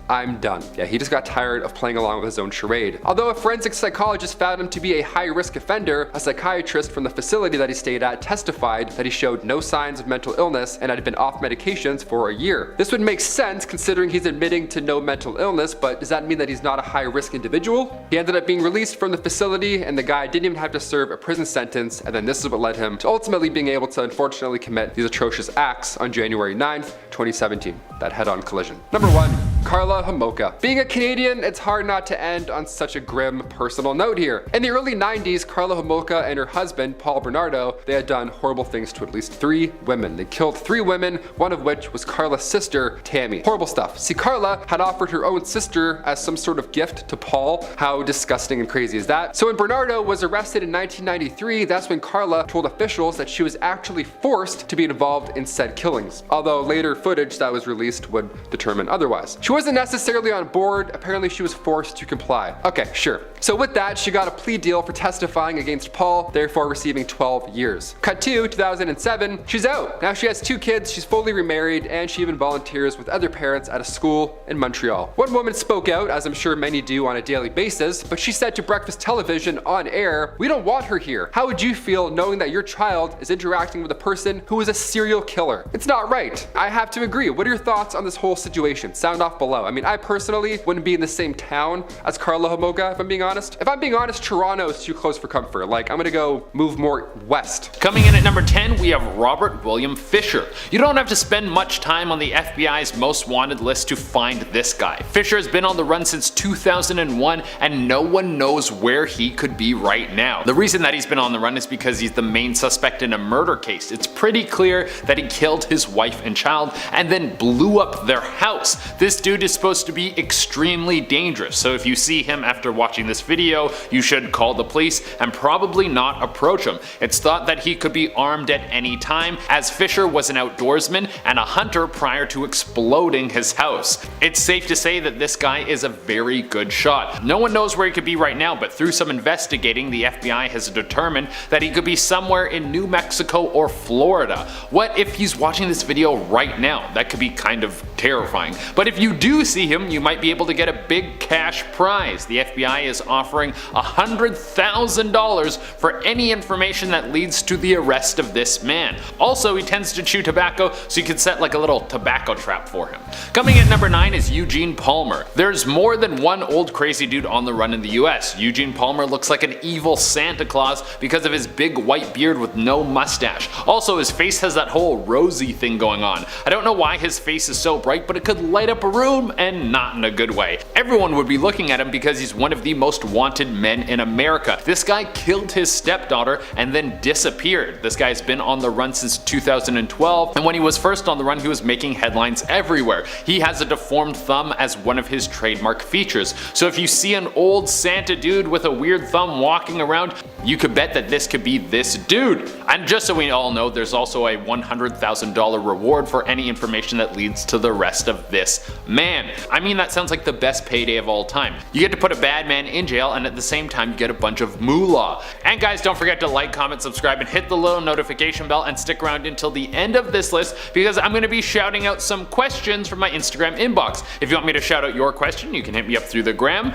I'm done." Yeah, he just got tired of playing along with his own charade. Although a forensic psychologist found him to be a high-risk offender, a psychiatrist from the facility that he stayed at testified that he showed no signs of mental illness and had been off medications for a year. This would make sense considering he's admitting to no mental illness, but does that mean that he's not a high-risk individual? He ended up being released from the facility, and the guy didn't even have to serve a prison sentence, and then this is what led him to ultimately being able to unfortunately commit these atrocious acts on January 9th, 2017, that head-on collision. Number 1, Karla Homolka. Being a Canadian, it's hard not to end on such a grim personal note here. In the early 90s, Karla Homolka and her husband, Paul Bernardo, they had done horrible things to at least 3 women. They killed 3 women, one of which was Karla's sister, Tammy. Horrible stuff. See, Karla had offered her own sister as some sort of gift to Paul. How disgusting and crazy is that? So when Bernardo was arrested in 1993, that's when Karla told officials that she was actually forced to be involved in said killings. Although later footage that was released would determine otherwise. She wasn't necessarily on board, apparently she was forced to comply. Okay, sure. So with that, she got a plea deal for testifying against Paul, therefore receiving 12 years. Cut to 2007, she's out. Now she has 2 kids, she's fully remarried, and she even volunteers with other parents at a school in Montreal. One woman spoke out, as I'm sure many do on a daily basis, but she said to Breakfast Television on air, "We don't want her here. How would you feel knowing that your child is interacting with a person who is a serial killer? It's not right." I have to agree. What are your thoughts on this whole situation? Sound off below. I mean, I personally wouldn't be in the same town as Karla Homolka, if I'm being honest. If I'm being honest, Toronto is too close for comfort. Like, I'm gonna go move more west. Coming in at number 10, we have Robert William Fisher. You don't have to spend much time on the FBI's most wanted list to find this guy. Fisher has been on the run since 2001, and no one knows where he could be right now. The reason that he's been on the run is because he's the main suspect in a murder case. It's pretty clear that he killed his wife and child and then blew up their house. This dude dude is supposed to be extremely dangerous, so if you see him after watching this video, you should call the police and probably not approach him. It's thought that he could be armed at any time, as Fisher was an outdoorsman and a hunter prior to exploding his house. It's safe to say that this guy is a very good shot. No one knows where he could be right now, but through some investigating, the FBI has determined that he could be somewhere in New Mexico or Florida. What if he's watching this video right now? That could be kind of terrifying. But if you do see him, you might be able to get a big cash prize. The FBI is offering $100,000 for any information that leads to the arrest of this man. Also, he tends to chew tobacco, so you could set like a little tobacco trap for him. Coming at number 9 is Eugene Palmer. There's more than one old crazy dude on the run in the US. Eugene Palmer looks like an evil Santa Claus because of his big white beard with no mustache. Also, his face has that whole rosy thing going on. I don't know why his face is so bright, but it could light up a room, and not in a good way. Everyone would be looking at him because he's one of the most wanted men in America. This guy killed his stepdaughter and then disappeared. This guy's been on the run since 2012, and when he was first on the run, he was making headlines everywhere. He has a deformed thumb as one of his trademark features, so if you see an old Santa dude with a weird thumb walking around, you could bet that this could be this dude. And just so we all know, there's also a $100,000 reward for any information that leads to the rest of this man. I mean, that sounds like the best payday of all time. You get to put a bad man in jail, and at the same time you get a bunch of moolah. And guys, don't forget to like, comment, subscribe, and hit the little notification bell, and stick around until the end of this list because I'm going to be shouting out some questions from my Instagram inbox. If you want me to shout out your question, you can hit me up through the gram.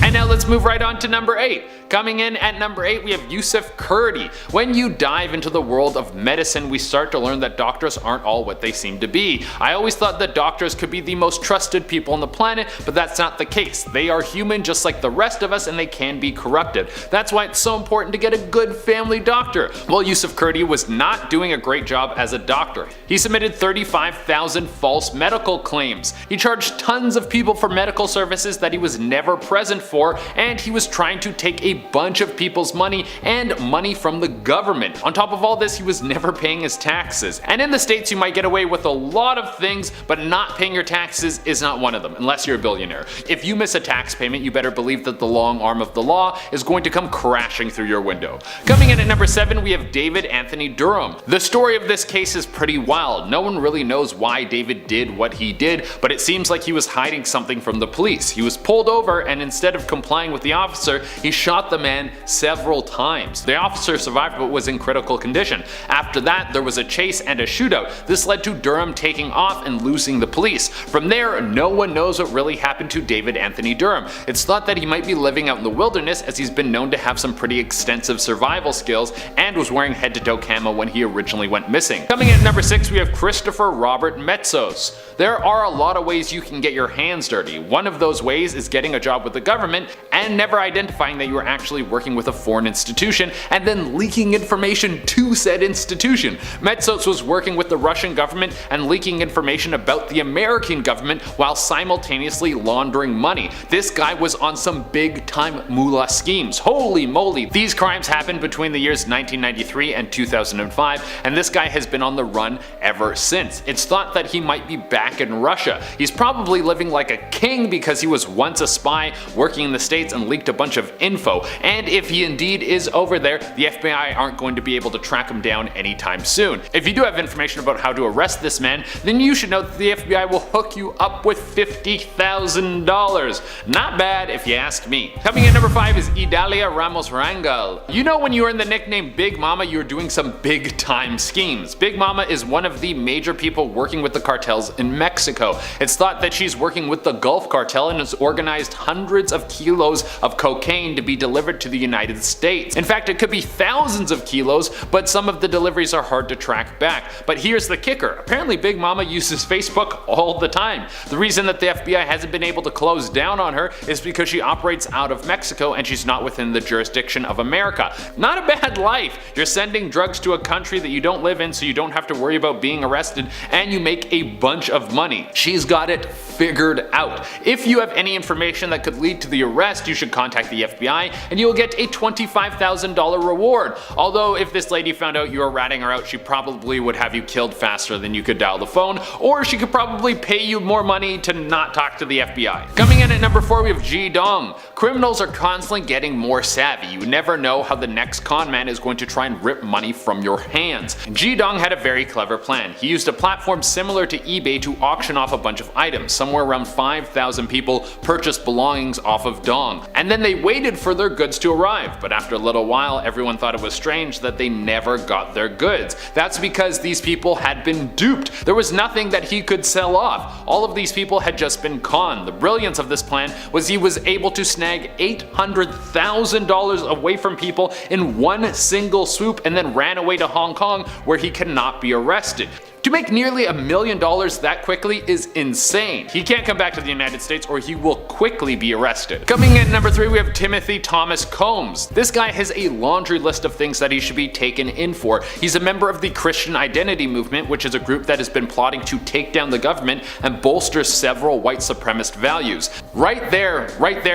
And now let's move right on to number 8. Coming in at number 8, we have Yusuf Kurdi. When you dive into the world of medicine, we start to learn that doctors aren't all what they seem to be. I always thought that doctors could be the most trusted people on the planet, but that's not the case. They are human just like the rest of us, and they can be corrupted. That's why it's so important to get a good family doctor. Well, Yusuf Kurdi was not doing a great job as a doctor. He submitted 35,000 false medical claims. He charged tons of people for medical services that he was never present for, and he was trying to take a bunch of people's money and money from the government. On top of all this, he was never paying his taxes. And in the States, you might get away with a lot of things, but not paying your taxes is not one of them, unless you're a billionaire. If you miss a tax payment, you better believe that the long arm of the law is going to come crashing through your window. Coming in at number 7, we have David Anthony Durham. The story of this case is pretty wild. No one really knows why David did what he did, but it seems like he was hiding something from the police. He was pulled over, and instead of complying with the officer, he shot the man several times. The officer survived but was in critical condition. After that, there was a chase and a shootout. This led to Durham taking off and losing the police. From there, no one knows what really happened to David Anthony Durham. It's thought that he might be living out in the wilderness, as he's been known to have some pretty extensive survival skills and was wearing head-to-toe camo when he originally went missing. Coming in at number 6, we have Christopher Robert Metzos. There are a lot of ways you can get your hands dirty. One of those ways is getting a job with the government and never identifying that you are actually working with a foreign institution and then leaking information to said institution. Metzos was working with the Russian government and leaking information about the American government while simultaneously laundering money. This guy was on some big time moolah schemes. Holy moly! These crimes happened between the years 1993 and 2005, and this guy has been on the run ever since. It's thought that he might be back in Russia. He's probably living like a king because he was once a spy working in the States and leaked a bunch of info. And if he indeed is over there, the FBI aren't going to be able to track him down anytime soon. If you do have information about how to arrest this man, then you should know that the FBI will hook you up with $50,000. Not bad if you ask me. Coming in number 5 is Idalia Ramos Rangel. You know, when you earn the nickname Big Mama, you're doing some big time schemes. Big Mama is one of the major people working with the cartels in Mexico. It's thought that she's working with the Gulf Cartel and has organized hundreds of kilos of cocaine to be delivered to the United States. In fact, it could be thousands of kilos, but some of the deliveries are hard to track back. But here's the kicker. Apparently Big Mama uses Facebook all the time. The reason that the FBI hasn't been able to close down on her is because she operates out of Mexico and she's not within the jurisdiction of America. Not a bad life. You're sending drugs to a country that you don't live in, so you don't have to worry about being arrested, and you make a bunch of money. She's got it figured out. If you have any information that could lead to the arrest, you should contact the FBI and you'll get a $25,000 reward. Although if this lady found out you were ratting her out, she probably would have you killed faster than you could dial the phone, or she could probably pay you more money to not talk to the FBI. Coming in at number 4, we have Ji Dong. Criminals are constantly getting more savvy. You never know how the next con man is going to try and rip money from your hands. Ji Dong had a very clever plan. He used a platform similar to eBay to auction off a bunch of items. Somewhere around 5,000 people purchased belongings off of Dong, and then they waited for their goods to arrive. But after a little while, everyone thought it was strange that they never got their goods. That's because these people had been duped. There was nothing that he could sell off. All of these people had just been conned. The brilliance of this plan was he was able to snag $800,000 away from people in one single swoop and then ran away to Hong Kong where he cannot be arrested. To make nearly $1 million that quickly is insane. He can't come back to the United States or he will quickly be arrested. Coming in at number 3, we have Timothy Thomas Combs. This guy has a laundry list of things that he should be taken in for. He's a member of the Christian Identity Movement, which is a group that has been plotting to take down the government and bolster several white supremacist values. Right there,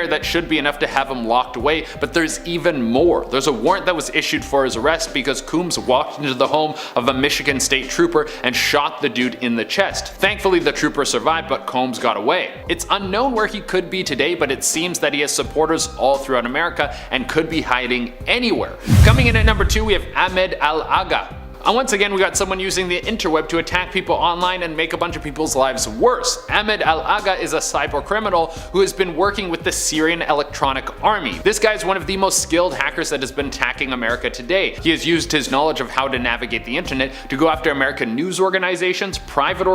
that should be enough to have him locked away, but there's even more. There's a warrant that was issued for his arrest because Combs walked into the home of a Michigan state trooper and shot the dude in the chest. Thankfully the trooper survived, but Combs got away. It's unknown where he could be today, but it seems that he has supporters all throughout America and could be hiding anywhere. Coming in at number 2, we have Ahmed Al-Agha. And once again, we got someone using the interweb to attack people online and make a bunch of people's lives worse. Ahmed Al-Agha is a cyber criminal who has been working with the Syrian Electronic Army. This guy is one of the most skilled hackers that has been attacking America today. He has used his knowledge of how to navigate the internet to go after American news organizations, private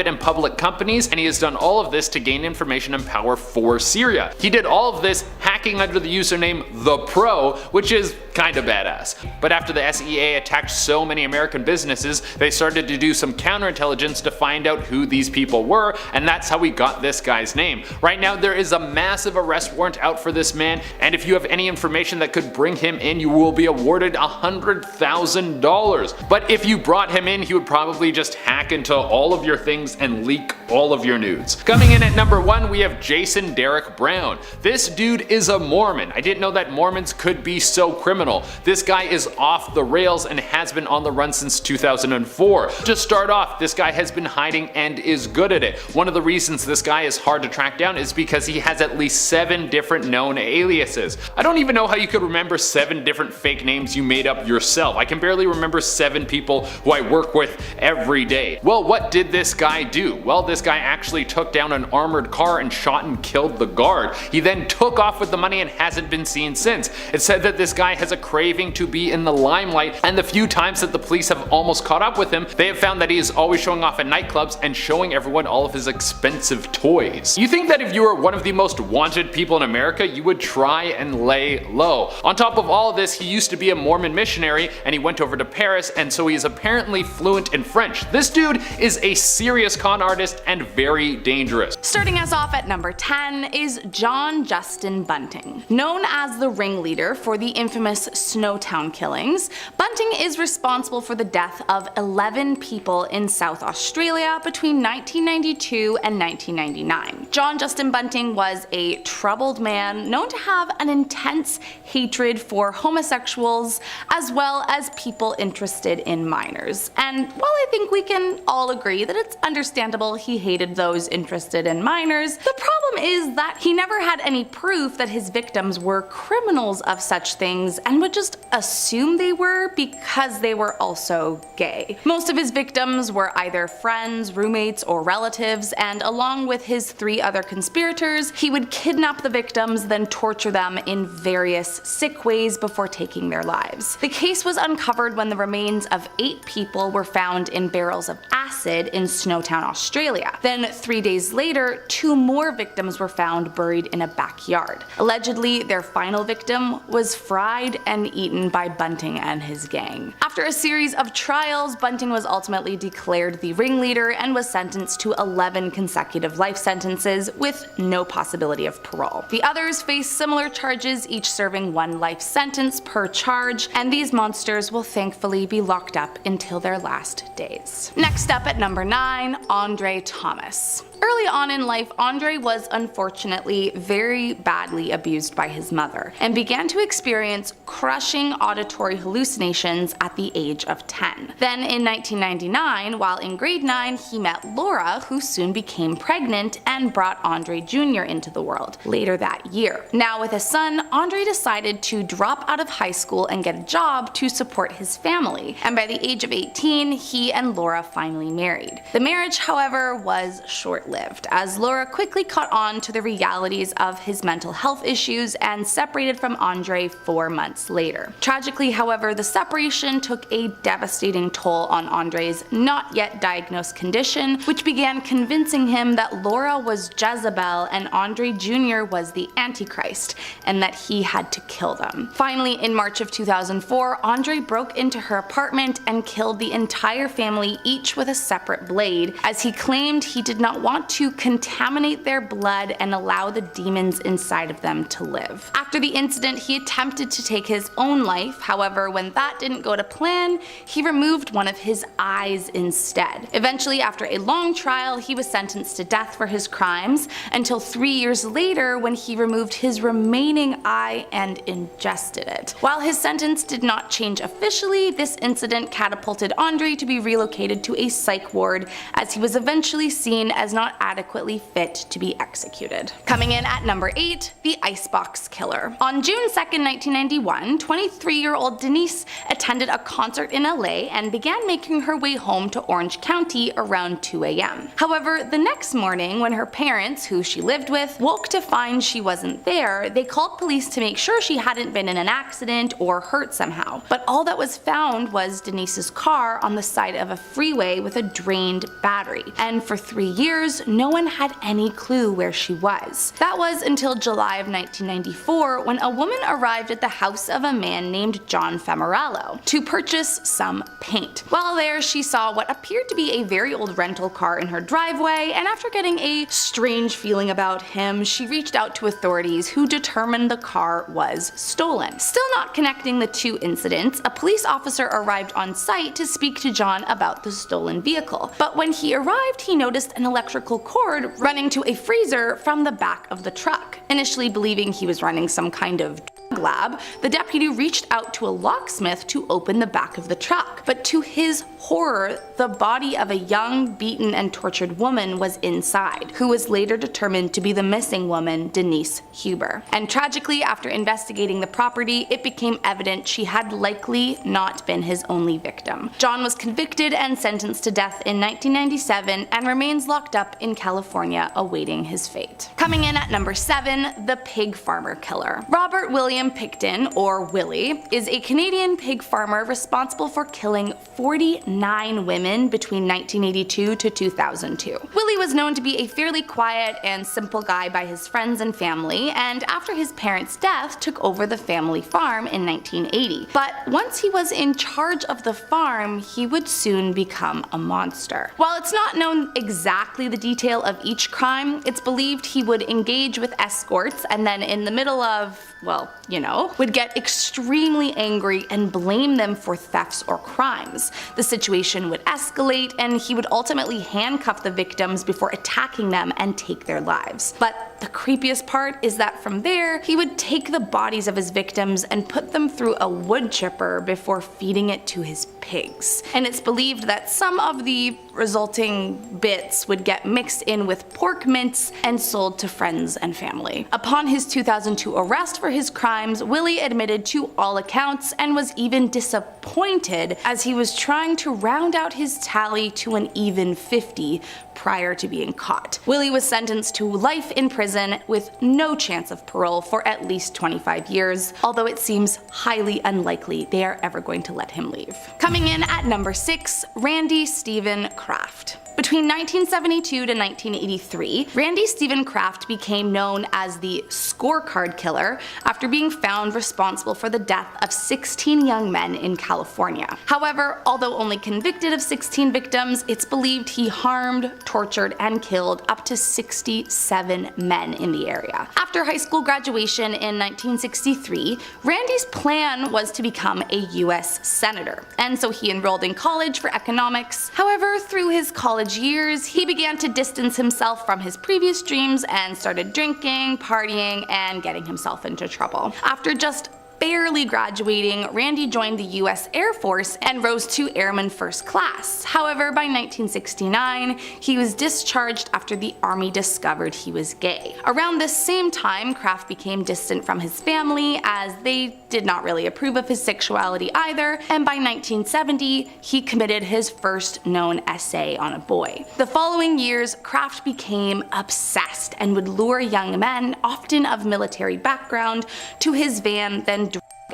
and public companies, and he has done all of this to gain information and power for Syria. He did all of this hacking under the username The Pro, which is kinda badass. But after the SEA attacked so many American businesses, they started to do some counterintelligence to find out who these people were, and that's how we got this guy's name. Right now there is a massive arrest warrant out for this man, and if you have any information that could bring him in, you will be awarded $100,000. But if you brought him in, he would probably just hack into all of your things and leak all of your nudes. Coming in at number 1, we have Jason Derek Brown. This dude is a Mormon. I didn't know that Mormons could be so criminal. This guy is off the rails and has been on the run since 2004. To start off, this guy has been hiding and is good at it. One of the reasons this guy is hard to track down is because he has at least 7 different known aliases. I don't even know how you could remember 7 different fake names you made up yourself. I can barely remember 7 people who I work with every day. Well, what did this guy do? Well, this guy actually took down an armored car and shot and killed the guard. He then took off with the money and hasn't been seen since. It's said that this guy has a craving to be in the limelight, and the few times that the police have almost caught up with him, they have found that he is always showing off at nightclubs and showing everyone all of his expensive toys. You think that if you were one of the most wanted people in America, you would try and lay low. On top of all of this, he used to be a Mormon missionary and he went over to Paris, and so he is apparently fluent in French. This dude is a serious con artist and very dangerous. Starting us off at number 10 is John Justin Bunting. Known as the ringleader for the infamous Snowtown killings, Bunting is responsible for the death of 11 people in South Australia between 1992 and 1999. John Justin Bunting was a troubled man known to have an intense hatred for homosexuals as well as people interested in minors. And while I think we can all agree that it's understandable he hated those interested in minors, the problem is that he never had any proof that his victims were criminals of such things and would just assume they were because they were also gay. Most of his victims were either friends, roommates, or relatives, and along with his 3 other conspirators, he would kidnap the victims, then torture them in various sick ways before taking their lives. The case was uncovered when the remains of 8 people were found in barrels of acid in Snowtown, Australia. Then 3 days later, 2 more victims were found buried in a backyard. Allegedly, their final victim was fried and eaten by Bunting and his gang. After a series of trials, Bunting was ultimately declared the ringleader and was sentenced to 11 consecutive life sentences with no possibility of parole. The others face similar charges, each serving 1 life sentence per charge, and these monsters will thankfully be locked up until their last days. Next up at number 9, Andre Thomas. Early on in life, Andre was unfortunately very badly abused by his mother and began to experience crushing auditory hallucinations at the age of 10. Then in 1999, while in grade 9, he met Laura, who soon became pregnant and brought Andre Jr. into the world later that year. Now with a son, Andre decided to drop out of high school and get a job to support his family, and by the age of 18, he and Laura finally married. The marriage, however, was short-lived, as Laura quickly caught on to the realities of his mental health issues and separated from Andre 4 months later. Tragically, however, the separation took a devastating toll on Andre's not yet diagnosed condition, which began convincing him that Laura was Jezebel and Andre Jr. was the Antichrist, and that he had to kill them. Finally, in March of 2004, Andre broke into her apartment and killed the entire family, each with a separate blade, as he claimed he did not want to contaminate their blood and allow the demons inside of them to live. After the incident, he attempted to take his own life. However, when that didn't go to plan, he removed one of his eyes instead. Eventually, after a long trial, he was sentenced to death for his crimes, until 3 years later when he removed his remaining eye and ingested it. While his sentence did not change officially, this incident catapulted Andre to be relocated to a psych ward, as he was eventually seen as not adequately fit to be executed. Coming in at number 8, the Icebox Killer. On June 2nd, 1991, 23-year-old Denise attended a concert in LA and began making her way home to Orange County around 2 a.m. However, the next morning, when her parents, who she lived with, woke to find she wasn't there, they called police to make sure she hadn't been in an accident or hurt somehow. But all that was found was Denise's car on the side of a freeway with a drained battery, and for 3 years, no one had any clue where she was. That was until July of 1994, when a woman arrived at the house of a man named John Femerallo to purchase some paint. While there, she saw what appeared to be a very old rental car in her driveway, and after getting a strange feeling about him, she reached out to authorities, who determined the car was stolen. Still not connecting the two incidents, a police officer arrived on site to speak to John about the stolen vehicle. But when he arrived, he noticed an electrical cord running to a freezer from the back of the truck. Initially believing he was running some kind of drug lab, the deputy reached out to a locksmith to open the back of the truck. But to his horror, the body of a young, beaten, and tortured woman was inside, who was later determined to be the missing woman, Denise Huber. And tragically, after investigating the property, it became evident she had likely not been his only victim. John was convicted and sentenced to death in 1997 and remains locked up in California awaiting his fate. Coming in at number 7, the Pig Farmer Killer. Robert William Picton, or Willie, is a Canadian pig farmer responsible for killing 49 women between 1982 to 2002. Willie was known to be a fairly quiet and simple guy by his friends and family, and after his parents' death took over the family farm in 1980. But once he was in charge of the farm, he would soon become a monster. While it's not known exactly the detail of each crime, it's believed he would engage with escorts and then in the middle of, well, you know, would get extremely angry and blame them for thefts or crimes. The situation would escalate and he would ultimately handcuff the victims before attacking them and take their lives. But the creepiest part is that from there, he would take the bodies of his victims and put them through a wood chipper before feeding it to his pigs. And it's believed that some of the resulting bits would get mixed in with pork mince and sold to friends and family. Upon his 2002 arrest for his crimes, Willie admitted to all accounts and was even disappointed as he was trying to round out his tally to an even 50 prior to being caught. Willie was sentenced to life in prison with no chance of parole for at least 25 years, although it seems highly unlikely they are ever going to let him leave. Coming in at number 6, Randy Stephen Kraft. Between 1972 to 1983, Randy Stephen Kraft became known as the Scorecard Killer after being found responsible for the death of 16 young men in California. However, although only convicted of 16 victims, it's believed he harmed, tortured, and killed up to 67 men in the area. After high school graduation in 1963, Randy's plan was to become a US Senator, and so he enrolled in college for economics. However, through his college college years, he began to distance himself from his previous dreams and started drinking, partying, and getting himself into trouble. After just barely graduating, Randy joined the US Air Force and rose to Airman First Class. However, by 1969, he was discharged after the Army discovered he was gay. Around this same time, Kraft became distant from his family as they did not really approve of his sexuality either, and by 1970, he committed his first known essay on a boy. The following years, Kraft became obsessed and would lure young men, often of military background, to his van, then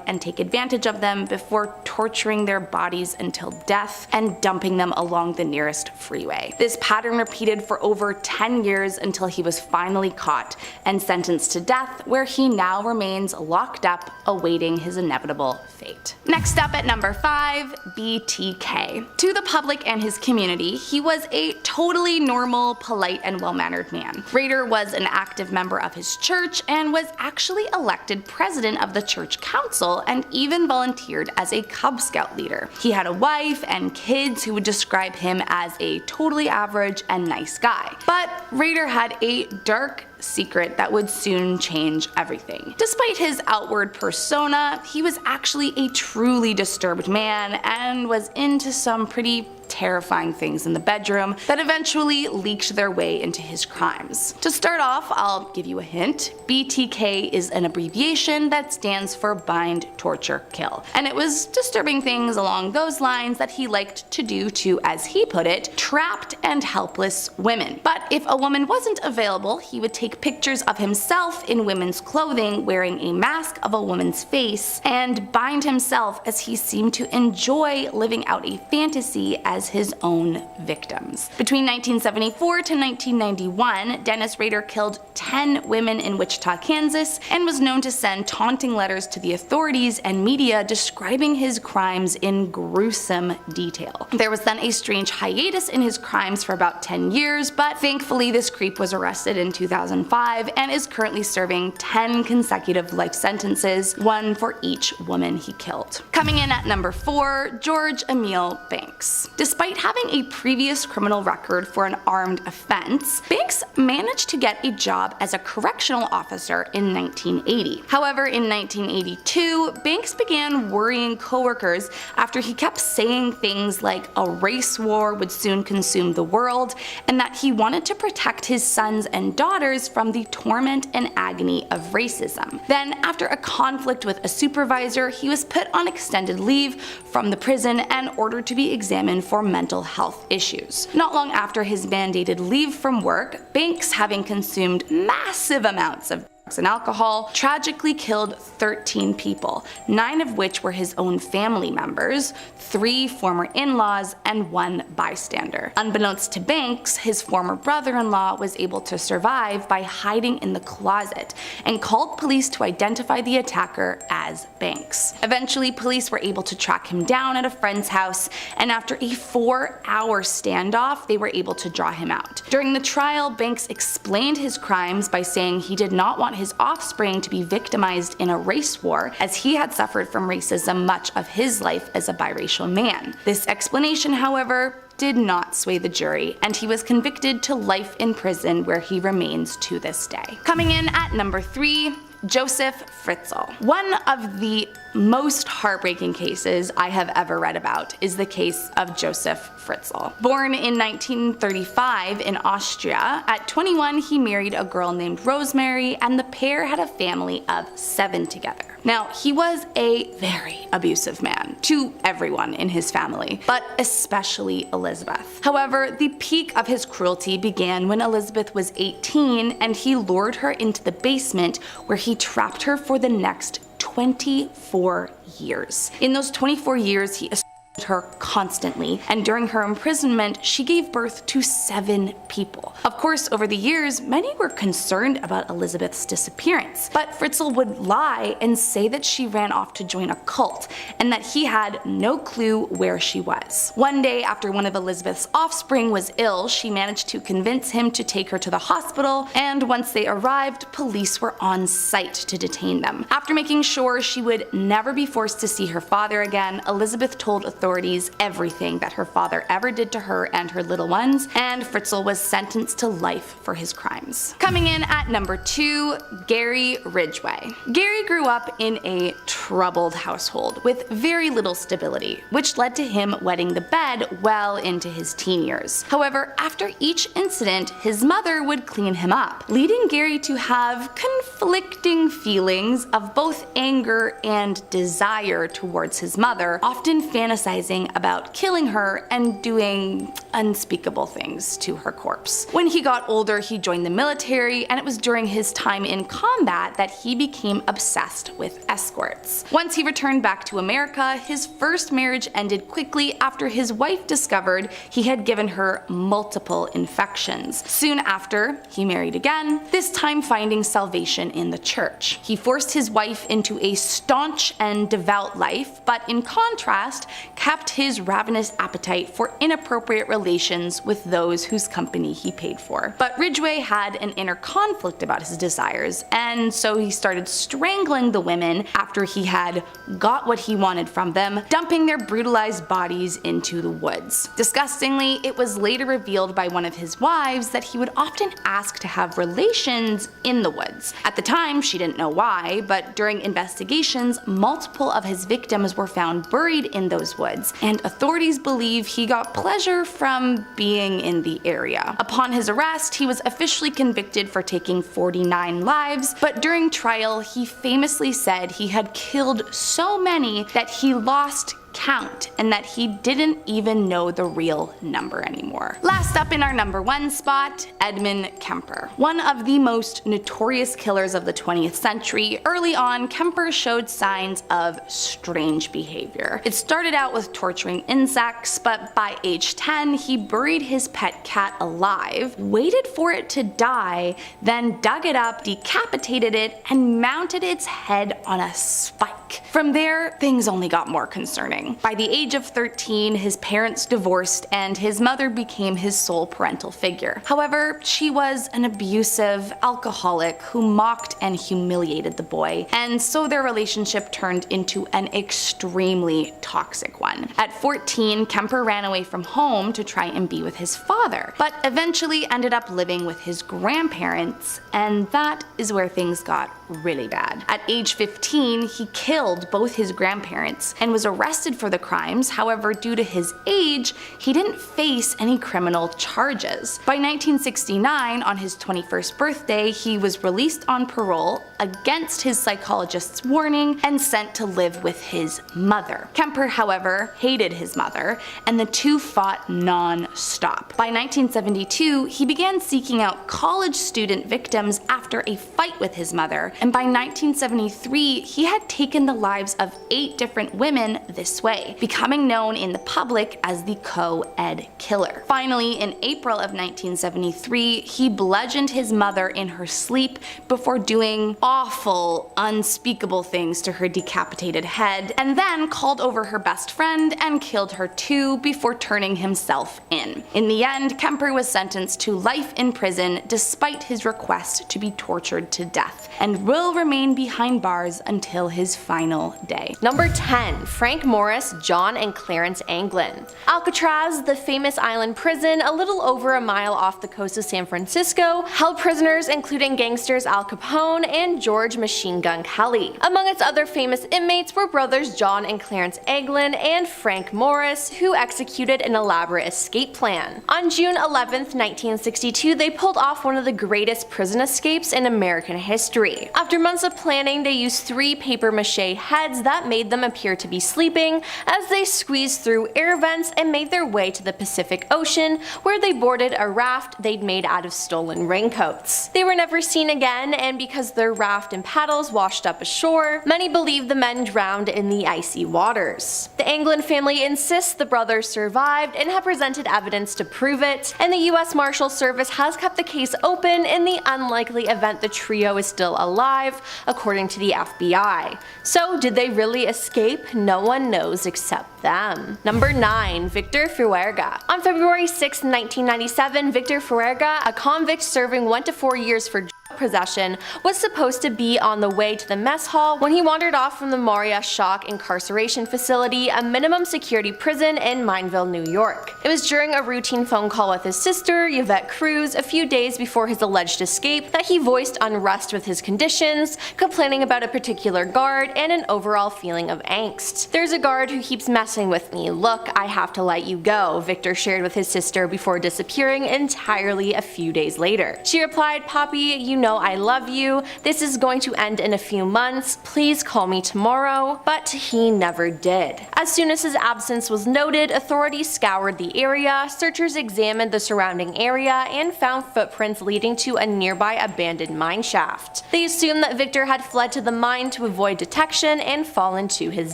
and take advantage of them before torturing their bodies until death and dumping them along the nearest freeway. This pattern repeated for over 10 years until he was finally caught and sentenced to death, where he now remains locked up awaiting his inevitable fate. Next up at number 5, BTK. To the public and his community, he was a totally normal, polite, and well-mannered man. Rader was an active member of his church and was actually elected president of the church council and even volunteered as a Cub Scout leader. He had a wife and kids who would describe him as a totally average and nice guy. But Rader had a dark secret that would soon change everything. Despite his outward persona, he was actually a truly disturbed man and was into some pretty terrifying things in the bedroom that eventually leaked their way into his crimes. To start off, I'll give you a hint. BTK is an abbreviation that stands for Bind, Torture, Kill. And it was disturbing things along those lines that he liked to do to, as he put it, trapped and helpless women. But if a woman wasn't available, he would take pictures of himself in women's clothing wearing a mask of a woman's face and bind himself, as he seemed to enjoy living out a fantasy as his own victims. Between 1974 to 1991, Dennis Rader killed 10 women in Wichita, Kansas, and was known to send taunting letters to the authorities and media describing his crimes in gruesome detail. There was then a strange hiatus in his crimes for about 10 years, but thankfully this creep was arrested in 2005 and is currently serving 10 consecutive life sentences, one for each woman he killed. Coming in at number 4, George Emil Banks. Despite having a previous criminal record for an armed offense, Banks managed to get a job as a correctional officer in 1980. However, in 1982, Banks began worrying coworkers after he kept saying things like a race war would soon consume the world, and that he wanted to protect his sons and daughters from the torment and agony of racism. Then, after a conflict with a supervisor, he was put on extended leave from the prison and ordered to be examined for mental health issues. Not long after his mandated leave from work, Banks, having consumed massive amounts of and alcohol, tragically killed 13 people, 9 of which were his own family members, 3 former in-laws, and 1 bystander. Unbeknownst to Banks, his former brother-in-law was able to survive by hiding in the closet and called police to identify the attacker as Banks. Eventually, police were able to track him down at a friend's house, and after a 4-hour standoff, they were able to draw him out. During the trial, Banks explained his crimes by saying he did not want his offspring to be victimized in a race war, as he had suffered from racism much of his life as a biracial man. This explanation, however, did not sway the jury, and he was convicted to life in prison, where he remains to this day. Coming in at number 3, Joseph Fritzl. One of the most heartbreaking cases I have ever read about is the case of Joseph Fritzl. Born in 1935 in Austria, at 21 he married a girl named Rosemary, and the pair had a family of 7 together. Now, he was a very abusive man to everyone in his family, but especially Elizabeth. However, the peak of his cruelty began when Elizabeth was 18 and he lured her into the basement, where he trapped her for the next 24 years. In those 24 years, he assaulted her constantly, and during her imprisonment, she gave birth to 7 people. Of course, over the years, many were concerned about Elizabeth's disappearance, but Fritzl would lie and say that she ran off to join a cult, and that he had no clue where she was. One day, after one of Elizabeth's offspring was ill, she managed to convince him to take her to the hospital, and once they arrived, police were on site to detain them. After making sure she would never be forced to see her father again, Elizabeth told authorities authorities everything that her father ever did to her and her little ones, and Fritzl was sentenced to life for his crimes. Coming in at number 2, Gary Ridgway. Gary grew up in a troubled household with very little stability, which led to him wetting the bed well into his teen years. However, after each incident, his mother would clean him up, leading Gary to have conflicting feelings of both anger and desire towards his mother, often fantasizing about killing her and doing unspeakable things to her corpse. When he got older, he joined the military, and it was during his time in combat that he became obsessed with escorts. Once he returned back to America, his first marriage ended quickly after his wife discovered he had given her multiple infections. Soon after, he married again, this time finding salvation in the church. He forced his wife into a staunch and devout life, but in contrast, kept his ravenous appetite for inappropriate relations with those whose company he paid for. But Ridgway had an inner conflict about his desires, and so he started strangling the women after he had got what he wanted from them, dumping their brutalized bodies into the woods. Disgustingly, it was later revealed by one of his wives that he would often ask to have relations in the woods. At the time, she didn't know why, but during investigations, multiple of his victims were found buried in those woods, and authorities believe he got pleasure from being in the area. Upon his arrest, he was officially convicted for taking 49 lives, but during trial, he famously said he had killed so many that he lost count and that he didn't even know the real number anymore. Last up in our number 1 spot, Edmund Kemper. One of the most notorious killers of the 20th century, early on Kemper showed signs of strange behavior. It started out with torturing insects, but by age 10 he buried his pet cat alive, waited for it to die, then dug it up, decapitated it, and mounted its head on a spike. From there, things only got more concerning. By the age of 13, his parents divorced and his mother became his sole parental figure. However, she was an abusive alcoholic who mocked and humiliated the boy, and so their relationship turned into an extremely toxic one. At 14, Kemper ran away from home to try and be with his father, but eventually ended up living with his grandparents, and that is where things got really bad. At age 15, he killed both his grandparents and was arrested for the crimes. However, due to his age, he didn't face any criminal charges. By 1969, on his 21st birthday, he was released on parole against his psychologist's warning and sent to live with his mother. Kemper, however, hated his mother, and the two fought non-stop. By 1972, he began seeking out college student victims after a fight with his mother, and by 1973, he had taken the lives of 8 different women this way, becoming known in the public as the co-ed killer. Finally, in April of 1973, he bludgeoned his mother in her sleep before doing awful, unspeakable things to her decapitated head, and then called over her best friend and killed her too before turning himself in. In the end, Kemper was sentenced to life in prison despite his request to be tortured to death, and will remain behind bars until his final day. Number 10. Frank Morris, John and Clarence Anglin. Alcatraz, the famous island prison a little over a mile off the coast of San Francisco, held prisoners including gangsters Al Capone and George Machine Gun Kelly. Among its other famous inmates were brothers John and Clarence Anglin and Frank Morris, who executed an elaborate escape plan. On June 11th, 1962, they pulled off one of the greatest prison escapes in American history. After months of planning, they used 3 papier-mâché heads that made them appear to be sleeping as they squeezed through air vents and made their way to the Pacific Ocean, where they boarded a raft they'd made out of stolen raincoats. They were never seen again, and because their raft and paddles washed up ashore, many believe the men drowned in the icy waters. The Anglin family insists the brothers survived and have presented evidence to prove it, and the US Marshal Service has kept the case open in the unlikely event the trio is still alive, according to the FBI. So, did they really escape? No one knows except them. Number 9. Victor Fuerga. On February 6, 1997, Victor Fuerga, a convict serving 1 to 4 years for possession, was supposed to be on the way to the mess hall when he wandered off from the Moria Shock Incarceration Facility, a minimum security prison in Mineville, New York. It was during a routine phone call with his sister, Yvette Cruz, a few days before his alleged escape that he voiced unrest with his conditions, complaining about a particular guard, and an overall feeling of angst. "There's a guard who keeps messing with me. Look, I have to let you go," Victor shared with his sister before disappearing entirely a few days later. She replied, "Poppy, you know I love you. This is going to end in a few months. Please call me tomorrow." But he never did. As soon as his absence was noted, authorities scoured the area, searchers examined the surrounding area, and found footprints leading to a nearby abandoned mine shaft. They assumed that Victor had fled to the mine to avoid detection and fallen to his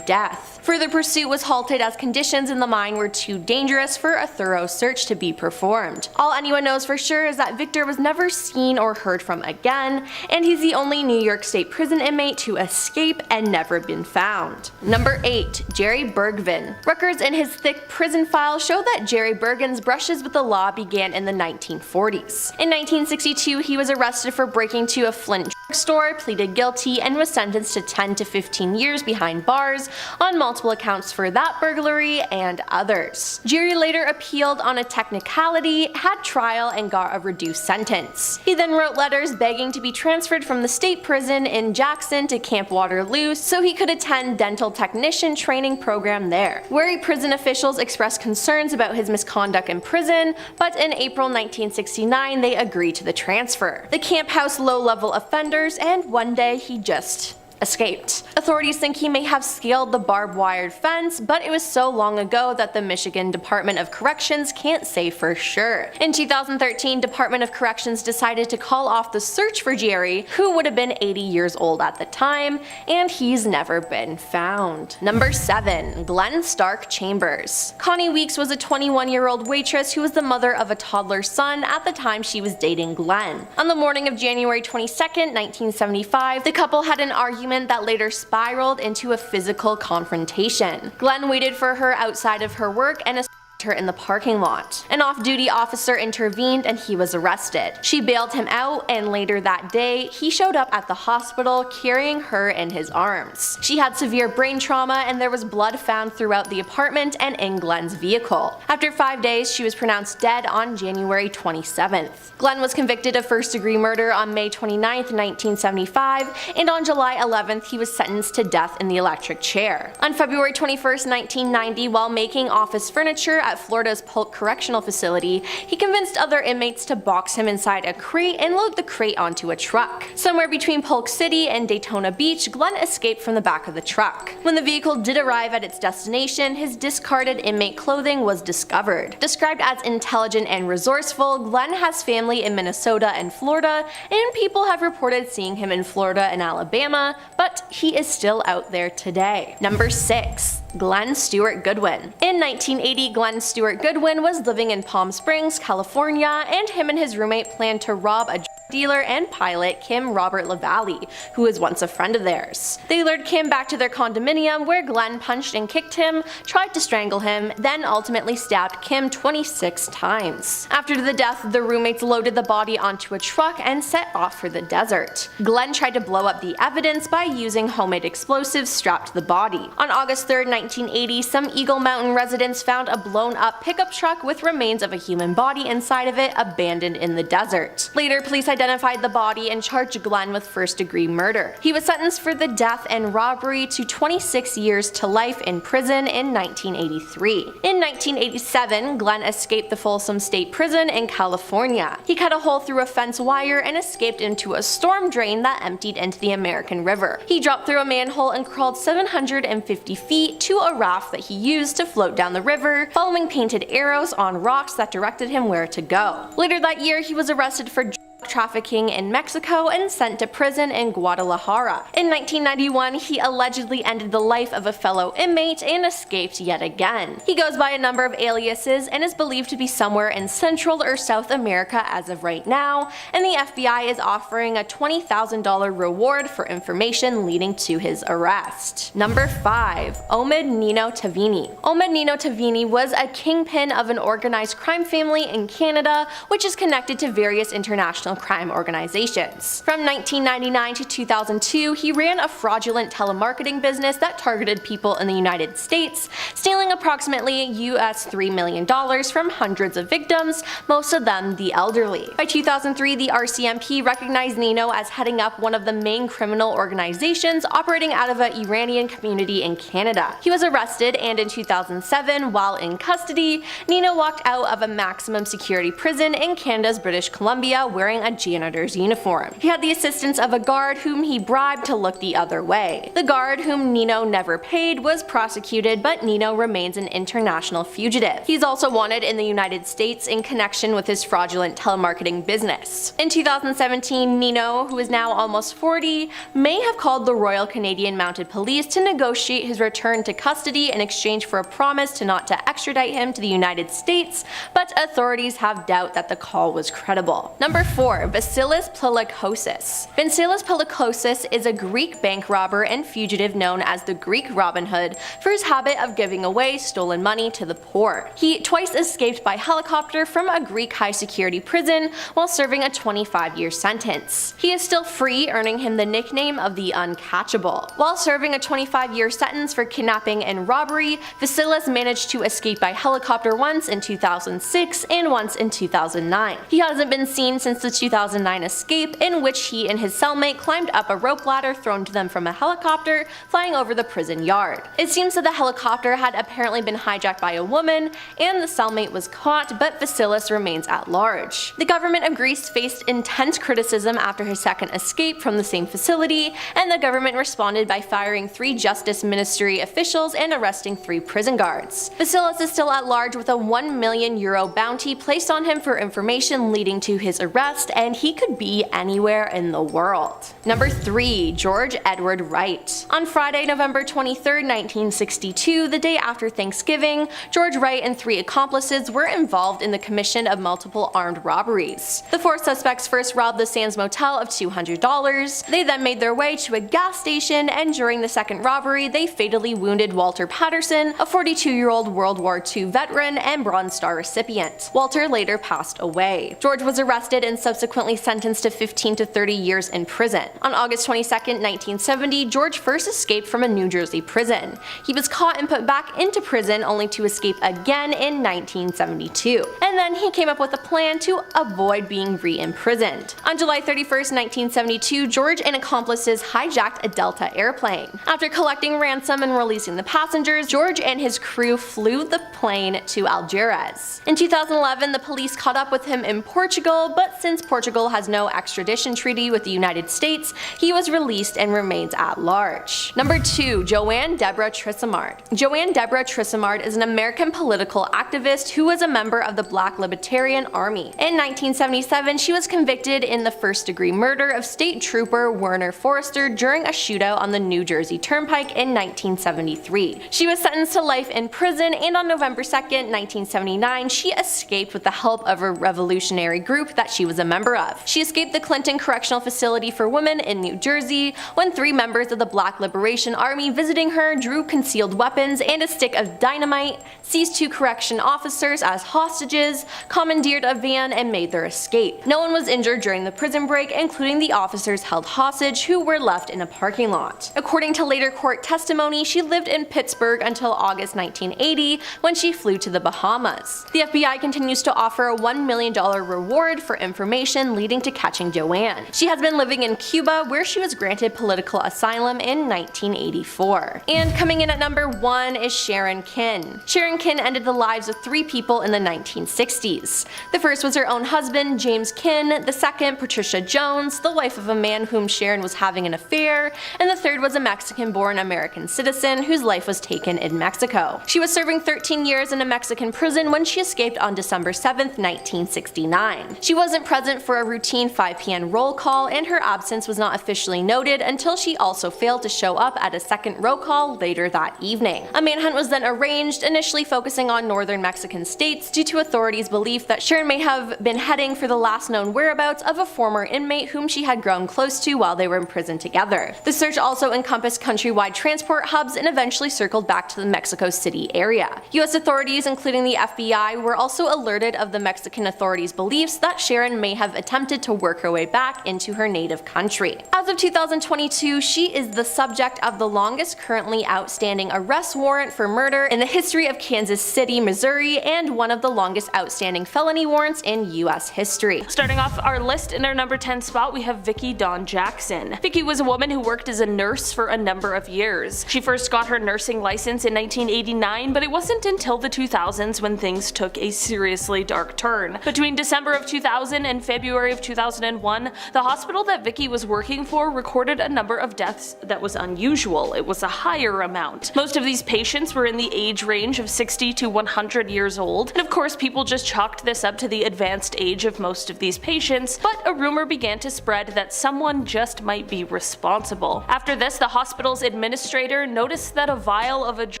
death. Further pursuit was halted as conditions in the mine were too dangerous for a thorough search to be performed. All anyone knows for sure is that Victor was never seen or heard from again, and he's the only New York State prison inmate to escape and never been found. Number 8. Jerry Bergvin. Records in his thick prison file show that Jerry Bergen's brushes with the law began in the 1940s. In 1962, he was arrested for breaking to a Flint store, pleaded guilty, and was sentenced to 10 to 15 years behind bars on multiple accounts for that burglary and others. Jerry later appealed on a technicality, had trial, and got a reduced sentence. He then wrote letters begging to be transferred from the state prison in Jackson to Camp Waterloo so he could attend dental technician training program there. Wary prison officials expressed concerns about his misconduct in prison, but in April 1969 they agreed to the transfer. The camp housed low-level offenders, and one day he just escaped. Authorities think he may have scaled the barbed wired fence, but it was so long ago that the Michigan Department of Corrections can't say for sure. In 2013, Department of Corrections decided to call off the search for Jerry, who would have been 80 years old at the time, and he's never been found. Number 7. Glenn Stark Chambers. Connie Weeks was a 21-year-old waitress who was the mother of a toddler son at the time she was dating Glenn. On the morning of January 22nd, 1975, the couple had an argument that later spiraled into a physical confrontation. Glenn waited for her outside of her work and her in the parking lot. An off-duty officer intervened and he was arrested. She bailed him out, and later that day, he showed up at the hospital carrying her in his arms. She had severe brain trauma and there was blood found throughout the apartment and in Glenn's vehicle. After 5 days, she was pronounced dead on January 27th. Glenn was convicted of first-degree murder on May 29th, 1975, and on July 11th, he was sentenced to death in the electric chair. On February 21st, 1990, while making office furniture at Florida's Polk Correctional Facility, he convinced other inmates to box him inside a crate and load the crate onto a truck. Somewhere between Polk City and Daytona Beach, Glenn escaped from the back of the truck. When the vehicle did arrive at its destination, his discarded inmate clothing was discovered. Described as intelligent and resourceful, Glenn has family in Minnesota and Florida, and people have reported seeing him in Florida and Alabama, but he is still out there today. Number 6. Glenn Stewart Goodwin. In 1980, Glenn Stewart Goodwin was living in Palm Springs, California, and him and his roommate planned to rob a dealer and pilot Kim Robert LaValle, who was once a friend of theirs. They lured Kim back to their condominium where Glenn punched and kicked him, tried to strangle him, then ultimately stabbed Kim 26 times. After the death, the roommates loaded the body onto a truck and set off for the desert. Glenn tried to blow up the evidence by using homemade explosives strapped to the body. On August 3rd, 1980, some Eagle Mountain residents found a blown-up pickup truck with remains of a human body inside of it abandoned in the desert. Later, police identified the body and charged Glenn with first-degree murder. He was sentenced for the death and robbery to 26 years to life in prison in 1983. In 1987, Glenn escaped the Folsom State Prison in California. He cut a hole through a fence wire and escaped into a storm drain that emptied into the American River. He dropped through a manhole and crawled 750 feet to a raft that he used to float down the river, following painted arrows on rocks that directed him where to go. Later that year, he was arrested for trafficking in Mexico and sent to prison in Guadalajara. In 1991, he allegedly ended the life of a fellow inmate and escaped yet again. He goes by a number of aliases and is believed to be somewhere in Central or South America as of right now, and the FBI is offering a $20,000 reward for information leading to his arrest. Number 5. Omid Nino Tavini. Omid Nino Tavini was a kingpin of an organized crime family in Canada, which is connected to various international crime organizations. From 1999 to 2002, he ran a fraudulent telemarketing business that targeted people in the United States, stealing approximately US $3 million from hundreds of victims, most of them the elderly. By 2003, the RCMP recognized Nino as heading up one of the main criminal organizations operating out of an Iranian community in Canada. He was arrested, and in 2007, while in custody, Nino walked out of a maximum security prison in Canada's British Columbia wearing a janitor's uniform. He had the assistance of a guard whom he bribed to look the other way. The guard, whom Nino never paid, was prosecuted, but Nino remains an international fugitive. He's also wanted in the United States in connection with his fraudulent telemarketing business. In 2017, Nino, who is now almost 40, may have called the Royal Canadian Mounted Police to negotiate his return to custody in exchange for a promise to not to extradite him to the United States, but authorities have doubt that the call was credible. Number 4. Vasilis Plikosis. Vasilis Plikosis is a Greek bank robber and fugitive known as the Greek Robin Hood for his habit of giving away stolen money to the poor. He twice escaped by helicopter from a Greek high-security prison while serving a 25-year sentence. He is still free, earning him the nickname of the Uncatchable. While serving a 25-year sentence for kidnapping and robbery, Vasilis managed to escape by helicopter once in 2006 and once in 2009. He hasn't been seen since the 2009 escape, in which he and his cellmate climbed up a rope ladder thrown to them from a helicopter flying over the prison yard. It seems that the helicopter had apparently been hijacked by a woman, and the cellmate was caught, but Vasilis remains at large. The government of Greece faced intense criticism after his second escape from the same facility, and the government responded by firing 3 Justice Ministry officials and arresting 3 prison guards. Vasilis is still at large with a €1 million bounty placed on him for information leading to his arrest, and he could be anywhere in the world. Number 3. George Edward Wright. On Friday, November 23, 1962, the day after Thanksgiving, George Wright and 3 accomplices were involved in the commission of multiple armed robberies. The 4 suspects first robbed the Sands Motel of $200. They then made their way to a gas station, and during the second robbery, they fatally wounded Walter Patterson, a 42-year-old World War II veteran and Bronze Star recipient. Walter later passed away. George was arrested and subsequently sentenced to 15 to 30 years in prison. On August 22, 1970, George first escaped from a New Jersey prison. He was caught and put back into prison only to escape again in 1972. And then he came up with a plan to avoid being re-imprisoned. On July 31, 1972, George and accomplices hijacked a Delta airplane. After collecting ransom and releasing the passengers, George and his crew flew the plane to Algiers. In 2011, the police caught up with him in Portugal, but since Portugal has no extradition treaty with the United States, he was released and remains at large. Number 2. Joanne Deborah Trissimard. Joanne Deborah Trissimard is an American political activist who was a member of the Black Libertarian Army. In 1977, she was convicted in the first-degree murder of State Trooper Werner Forrester during a shootout on the New Jersey Turnpike in 1973. She was sentenced to life in prison, and on November 2, 1979, she escaped with the help of a revolutionary group that she was a member of. She escaped the Clinton Correctional Facility for Women in New Jersey when 3 members of the Black Liberation Army visiting her drew concealed weapons and a stick of dynamite, seized 2 correction officers as hostages, commandeered a van, and made their escape. No one was injured during the prison break, including the officers held hostage who were left in a parking lot. According to later court testimony, she lived in Pittsburgh until August 1980 when she flew to the Bahamas. The FBI continues to offer a $1 million reward for information leading to catching Joanne. She has been living in Cuba, where she was granted political asylum in 1984. And coming in at number 1 is Sharon Kin. Sharon Kin ended the lives of 3 people in the 1960s. The first was her own husband, James Kin, the second, Patricia Jones, the wife of a man whom Sharon was having an affair, and the third was a Mexican-born American citizen whose life was taken in Mexico. She was serving 13 years in a Mexican prison when she escaped on December 7, 1969. She wasn't present for a routine 5 p.m. roll call, and her absence was not officially noted until she also failed to show up at a second roll call later that evening. A manhunt was then arranged, initially focusing on northern Mexican states due to authorities' belief that Sharon may have been heading for the last known whereabouts of a former inmate whom she had grown close to while they were in prison together. The search also encompassed countrywide transport hubs and eventually circled back to the Mexico City area. U.S. authorities, including the FBI, were also alerted of the Mexican authorities' beliefs that Sharon may have have attempted to work her way back into her native country. As of 2022, she is the subject of the longest currently outstanding arrest warrant for murder in the history of Kansas City, Missouri, and one of the longest outstanding felony warrants in US history. Starting off our list in our number 10 spot, we have Vicki Dawn Jackson. Vicki was a woman who worked as a nurse for a number of years. She first got her nursing license in 1989, but it wasn't until the 2000s when things took a seriously dark turn. Between December of 2000 and February of 2001, the hospital that Vicki was working for recorded a number of deaths that was unusual. It was a higher amount. Most of these patients were in the age range of 60 to 100 years old, and of course people just chalked this up to the advanced age of most of these patients, but a rumor began to spread that someone just might be responsible. After this, the hospital's administrator noticed that a vial of a drug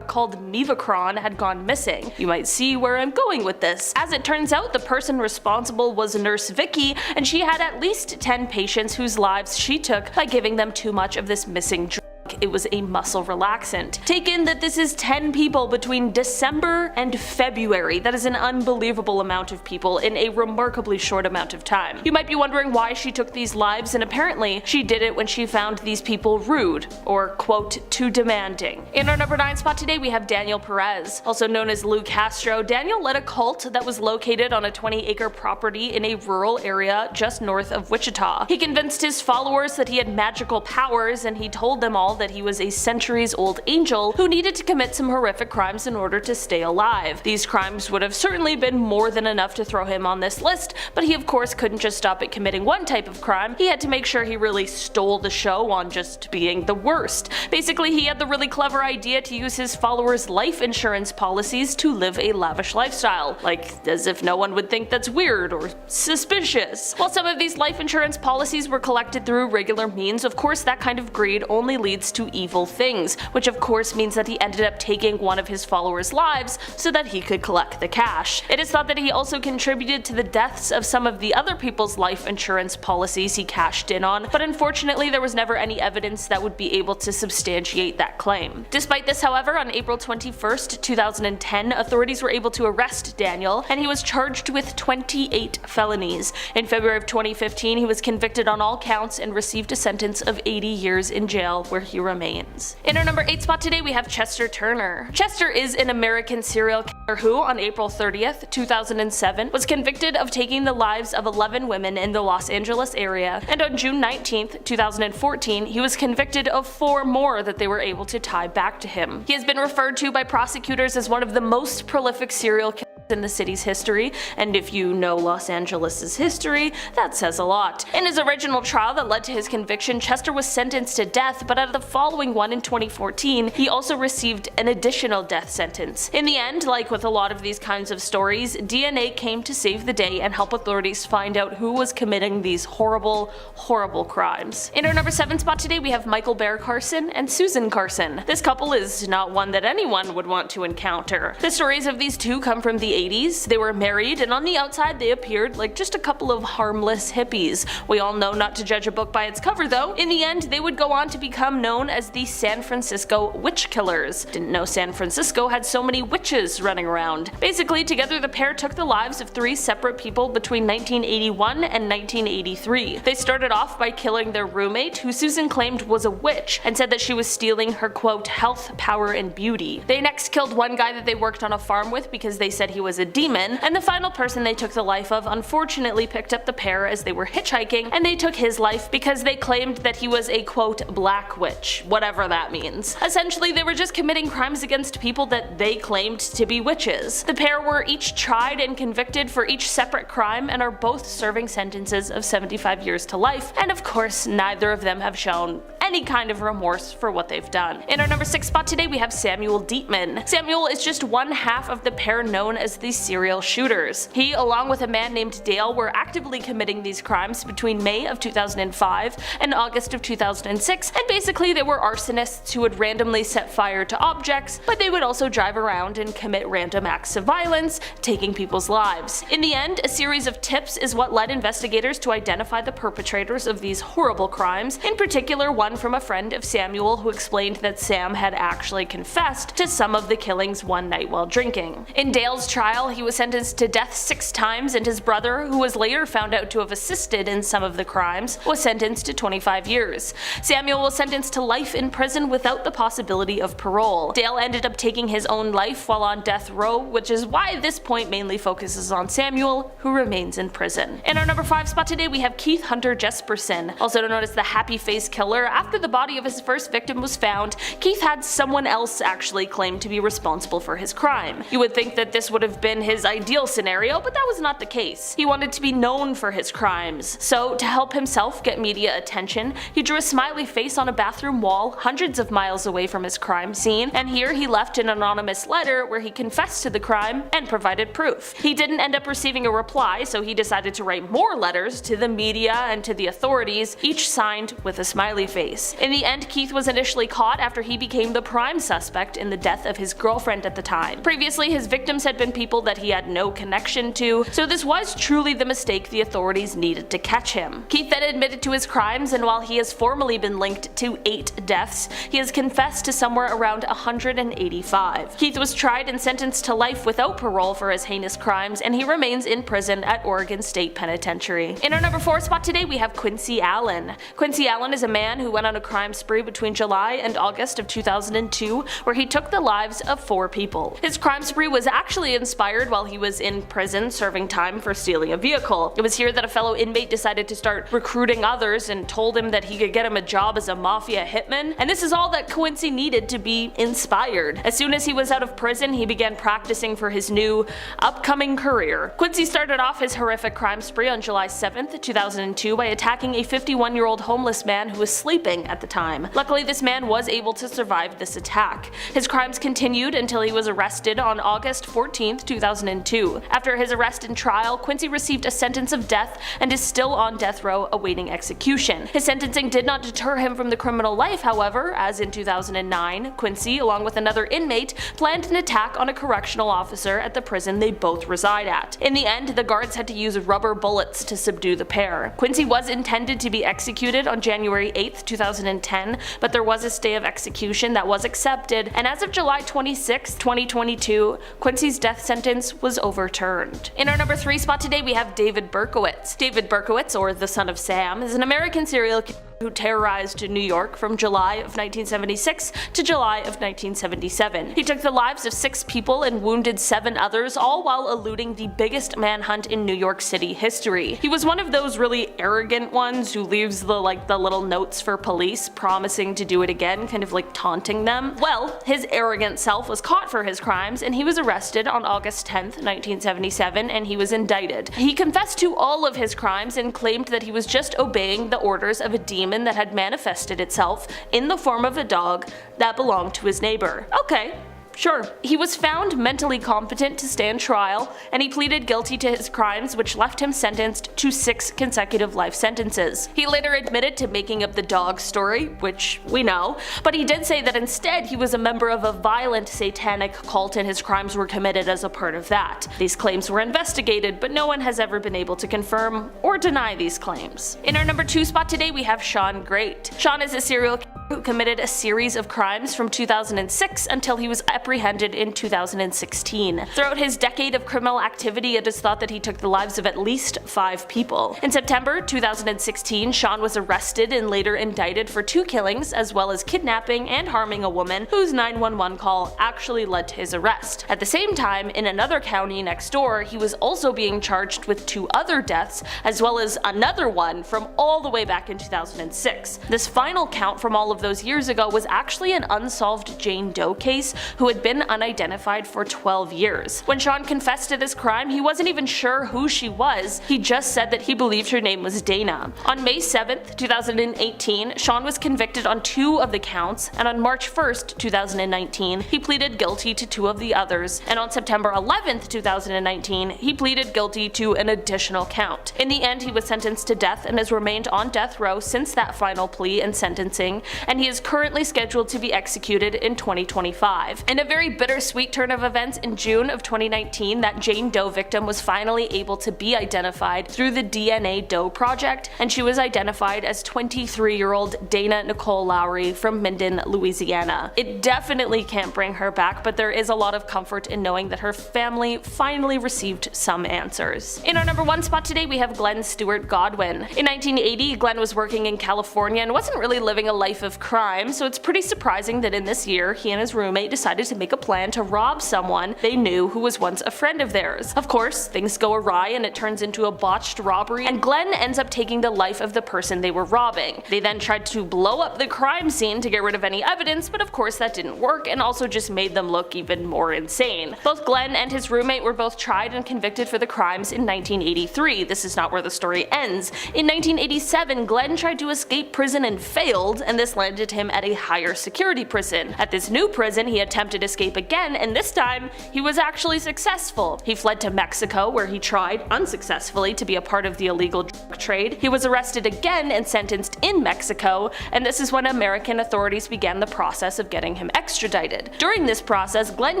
called Mivacron had gone missing. You might see where I'm going with this. As it turns out, the person responsible was Nurse Vicki, and she had at least 10 patients whose lives she took by giving them too much of this missing drug. It was a muscle relaxant. Take in that this is 10 people between December and February. That is an unbelievable amount of people in a remarkably short amount of time. You might be wondering why she took these lives, and apparently she did it when she found these people rude, or quote, too demanding. In our number 9 spot today, we have Daniel Perez. Also known as Lou Castro, Daniel led a cult that was located on a 20-acre property in a rural area just north of Wichita. He convinced his followers that he had magical powers, and he told them all that he was a centuries-old angel who needed to commit some horrific crimes in order to stay alive. These crimes would have certainly been more than enough to throw him on this list, but he of course couldn't just stop at committing one type of crime. He had to make sure he really stole the show on just being the worst. Basically, he had the really clever idea to use his followers' life insurance policies to live a lavish lifestyle, like as if no one would think that's weird or suspicious. While some of these life insurance policies were collected through regular means, of course that kind of greed only leads to evil things, which of course means that he ended up taking one of his followers' lives so that he could collect the cash. It is thought that he also contributed to the deaths of some of the other people's life insurance policies he cashed in on, but unfortunately there was never any evidence that would be able to substantiate that claim. Despite this, however, on April 21st, 2010, authorities were able to arrest Daniel, and he was charged with 28 felonies. In February of 2015, he was convicted on all counts and received a sentence of 80 years in jail, where he remains. In our number 8 spot today, we have Chester Turner. Chester is an American serial killer who, on April 30th, 2007, was convicted of taking the lives of 11 women in the Los Angeles area, and on June 19th, 2014, he was convicted of 4 more that they were able to tie back to him. He has been referred to by prosecutors as one of the most prolific serial killers in the city's history, and if you know Los Angeles' history, that says a lot. In his original trial that led to his conviction, Chester was sentenced to death, but at the following one in 2014, he also received an additional death sentence. In the end, like with a lot of these kinds of stories, DNA came to save the day and help authorities find out who was committing these horrible, horrible crimes. In our number 7 spot today, we have Michael Bear Carson and Susan Carson. This couple is not one that anyone would want to encounter. The stories of these two come from the 80s. They were married, and on the outside they appeared like just a couple of harmless hippies. We all know not to judge a book by its cover though. In the end, they would go on to become known as the San Francisco Witch Killers. Didn't know San Francisco had so many witches running around. Basically, together the pair took the lives of 3 separate people between 1981 and 1983. They started off by killing their roommate, who Susan claimed was a witch, and said that she was stealing her quote health, power, and beauty. They next killed one guy that they worked on a farm with because they said he was a demon, and the final person they took the life of unfortunately picked up the pair as they were hitchhiking, and they took his life because they claimed that he was a quote black witch, whatever that means. Essentially, they were just committing crimes against people that they claimed to be witches. The pair were each tried and convicted for each separate crime and are both serving sentences of 75 years to life, and of course neither of them have shown any kind of remorse for what they've done. In our number 6 spot today, we have Samuel Dietman. Samuel is just one half of the pair known as the serial shooters. He, along with a man named Dale, were actively committing these crimes between May of 2005 and August of 2006, and basically they were arsonists who would randomly set fire to objects, but they would also drive around and commit random acts of violence, taking people's lives. In the end, a series of tips is what led investigators to identify the perpetrators of these horrible crimes, in particular one from a friend of Samuel who explained that Sam had actually confessed to some of the killings one night while drinking. In Dale's trial, he was sentenced to death 6 times, and his brother, who was later found out to have assisted in some of the crimes, was sentenced to 25 years. Samuel was sentenced to life in prison without the possibility of parole. Dale ended up taking his own life while on death row, which is why this point mainly focuses on Samuel, who remains in prison. In our number 5 spot today, we have Keith Hunter Jesperson, also known as the Happy Face Killer. After the body of his first victim was found, Keith had someone else actually claim to be responsible for his crime. You would think that this would have been his ideal scenario, but that was not the case. He wanted to be known for his crimes, so to help himself get media attention, he drew a smiley face on a bathroom wall hundreds of miles away from his crime scene, and here he left an anonymous letter where he confessed to the crime and provided proof. He didn't end up receiving a reply, so he decided to write more letters to the media and to the authorities, each signed with a smiley face. In the end, Keith was initially caught after he became the prime suspect in the death of his girlfriend at the time. Previously, his victims had been people that he had no connection to, so this was truly the mistake the authorities needed to catch him. Keith then admitted to his crimes, and while he has formally been linked to 8 deaths, he has confessed to somewhere around 185. Keith was tried and sentenced to life without parole for his heinous crimes, and he remains in prison at Oregon State Penitentiary. In our number 4 spot today, we have Quincy Allen. Quincy Allen is a man who went on a crime spree between July and August of 2002, where he took the lives of 4 people. His crime spree was actually inspired while he was in prison serving time for stealing a vehicle. It was here that a fellow inmate decided to start recruiting others and told him that he could get him a job as a mafia hitman, and this is all that Quincy needed to be inspired. As soon as he was out of prison, he began practicing for his new upcoming career. Quincy started off his horrific crime spree on July 7th, 2002 by attacking a 51-year-old homeless man who was sleeping at the time. Luckily, this man was able to survive this attack. His crimes continued until he was arrested on August 14th, 2002. After his arrest and trial, Quincy received a sentence of death and is still on death row awaiting execution. His sentencing did not deter him from the criminal life, however, as in 2009, Quincy, along with another inmate, planned an attack on a correctional officer at the prison they both reside at. In the end, the guards had to use rubber bullets to subdue the pair. Quincy was intended to be executed on January 8th, 2010, but there was a stay of execution that was accepted, and as of July 26, 2022, Quincy's death sentence was overturned. In our number 3 spot today, we have David Berkowitz. David Berkowitz, or the Son of Sam, is an American serial killer who terrorized New York from July of 1976 to July of 1977. He took the lives of 6 people and wounded 7 others, all while eluding the biggest manhunt in New York City history. He was one of those really arrogant ones who leaves the little notes for police promising to do it again, kind of like taunting them. Well, his arrogant self was caught for his crimes, and he was arrested on August 10th, 1977, and he was indicted. He confessed to all of his crimes and claimed that he was just obeying the orders of a demon that had manifested itself in the form of a dog that belonged to his neighbor. Okay. Sure. He was found mentally competent to stand trial, and he pleaded guilty to his crimes, which left him sentenced to 6 consecutive life sentences. He later admitted to making up the dog story, which we know, but he did say that instead he was a member of a violent satanic cult and his crimes were committed as a part of that. These claims were investigated, but no one has ever been able to confirm or deny these claims. In our number 2 spot today, we have Sean Great. Sean is a serial killer who committed a series of crimes from 2006 until he was apprehended in 2016. Throughout his decade of criminal activity, it is thought that he took the lives of at least 5 people. In September 2016, Sean was arrested and later indicted for 2 killings, as well as kidnapping and harming a woman whose 911 call actually led to his arrest. At the same time, in another county next door, he was also being charged with 2 other deaths, as well as another one from all the way back in 2006. This final count from all of those years ago was actually an unsolved Jane Doe case who had been unidentified for 12 years. When Sean confessed to this crime, he wasn't even sure who she was, he just said that he believed her name was Dana. On May 7th, 2018, Sean was convicted on 2 of the counts, and on March 1st, 2019, he pleaded guilty to 2 of the others, and on September 11th, 2019, he pleaded guilty to an additional count. In the end, he was sentenced to death and has remained on death row since that final plea and sentencing, and he is currently scheduled to be executed in 2025. In a very bittersweet turn of events, in June of 2019, that Jane Doe victim was finally able to be identified through the DNA Doe Project, and she was identified as 23-year-old Dana Nicole Lowry from Minden, Louisiana. It definitely can't bring her back, but there is a lot of comfort in knowing that her family finally received some answers. In our number 1 spot today, we have Glenn Stewart Godwin. In 1980, Glenn was working in California and wasn't really living a life of crime, so it's pretty surprising that in this year, he and his roommate decided to make a plan to rob someone they knew who was once a friend of theirs. Of course, things go awry and it turns into a botched robbery, and Glenn ends up taking the life of the person they were robbing. They then tried to blow up the crime scene to get rid of any evidence, but of course that didn't work and also just made them look even more insane. Both Glenn and his roommate were both tried and convicted for the crimes in 1983. This is not where the story ends. In 1987, Glenn tried to escape prison and failed, and this landed him at a higher security prison. At this new prison, he attempted escape again, and this time, he was actually successful. He fled to Mexico, where he tried, unsuccessfully, to be a part of the illegal drug trade. He was arrested again and sentenced in Mexico, and this is when American authorities began the process of getting him extradited. During this process, Glenn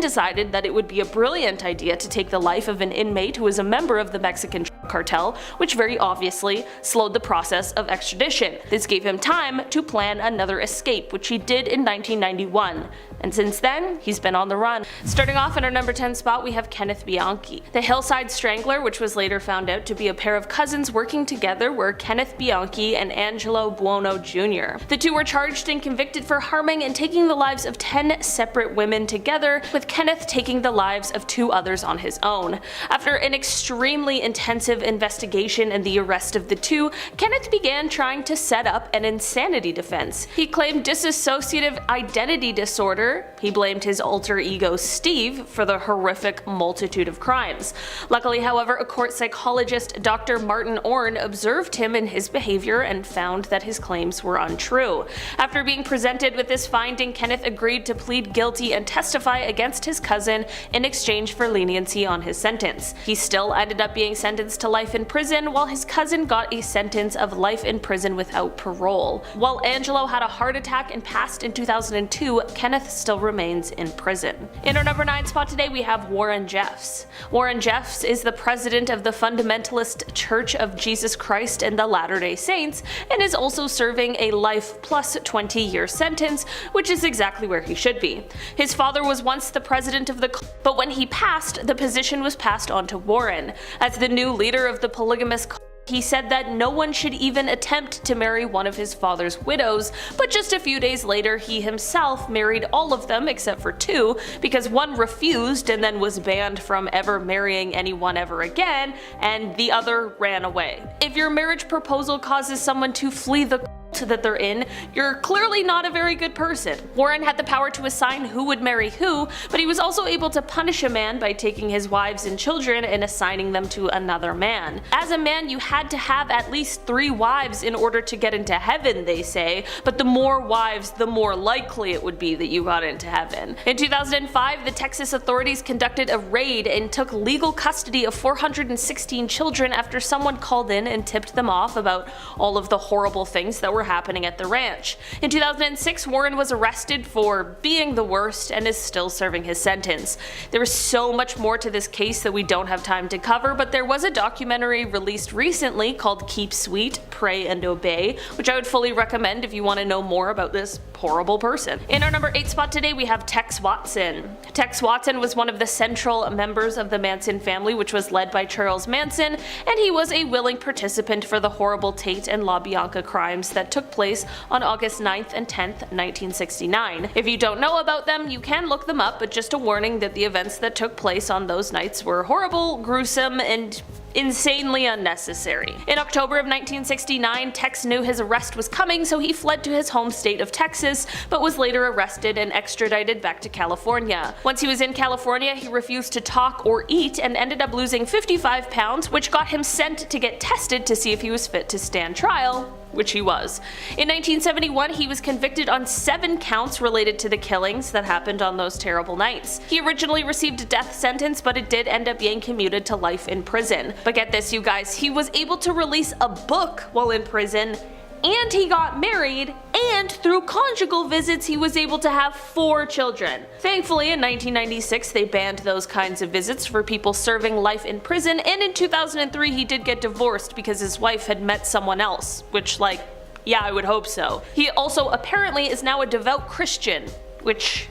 decided that it would be a brilliant idea to take the life of an inmate who was a member of the Mexican cartel, which very obviously slowed the process of extradition. This gave him time to plan another escape, which he did in 1991. And since then, he's been on the run. Starting off in our number 10 spot, we have Kenneth Bianchi. The Hillside Strangler, which was later found out to be a pair of cousins working together, were Kenneth Bianchi and Angelo Buono Jr. The two were charged and convicted for harming and taking the lives of 10 separate women together, with Kenneth taking the lives of 2 others on his own. After an extremely intensive investigation and the arrest of the two, Kenneth began trying to set up an insanity defense. He claimed dissociative identity disorder. He blamed his alter ego Steve for the horrific multitude of crimes. Luckily, however, a court psychologist, Dr. Martin Orn, observed him and his behavior and found that his claims were untrue. After being presented with this finding, Kenneth agreed to plead guilty and testify against his cousin in exchange for leniency on his sentence. He still ended up being sentenced to life in prison, while his cousin got a sentence of life in prison without parole. While Angelo had a heart attack and passed in 2002, Kenneth still remains in prison. In our number 9 spot today, we have Warren Jeffs. Warren Jeffs is the president of the Fundamentalist Church of Jesus Christ and the Latter-day Saints, and is also serving a life plus 20-year sentence, which is exactly where he should be. His father was once the president of the cult, but when he passed, the position was passed on to Warren. As the new leader of the polygamous cult, he said that no one should even attempt to marry one of his father's widows, but just a few days later he himself married all of them except for 2, because one refused and then was banned from ever marrying anyone ever again, and the other ran away. If your marriage proposal causes someone to flee the cult that they're in, you're clearly not a very good person. Warren had the power to assign who would marry who, but he was also able to punish a man by taking his wives and children and assigning them to another man. As a man, you had to have at least 3 wives in order to get into heaven, they say, but the more wives, the more likely it would be that you got into heaven. In 2005, the Texas authorities conducted a raid and took legal custody of 416 children after someone called in and tipped them off about all of the horrible things that were happening at the ranch. In 2006, Warren was arrested for being the worst and is still serving his sentence. There is so much more to this case that we don't have time to cover, but there was a documentary released recently called Keep Sweet, Pray and Obey, which I would fully recommend if you want to know more about this horrible person. In our number 8 spot today, we have Tex Watson. Tex Watson was one of the central members of the Manson family, which was led by Charles Manson, and he was a willing participant for the horrible Tate and LaBianca crimes that took place on August 9th and 10th, 1969. If you don't know about them, you can look them up, but just a warning that the events that took place on those nights were horrible, gruesome, and insanely unnecessary. In October of 1969, Tex knew his arrest was coming, so he fled to his home state of Texas, but was later arrested and extradited back to California. Once he was in California, he refused to talk or eat and ended up losing 55 pounds, which got him sent to get tested to see if he was fit to stand trial, which he was. In 1971, he was convicted on 7 counts related to the killings that happened on those terrible nights. He originally received a death sentence, but it did end up being commuted to life in prison. But get this, you guys, he was able to release a book while in prison, and he got married, and through conjugal visits he was able to have 4 children. Thankfully, in 1996 they banned those kinds of visits for people serving life in prison, and in 2003 he did get divorced because his wife had met someone else, which, like, yeah, I would hope so. He also apparently is now a devout Christian, which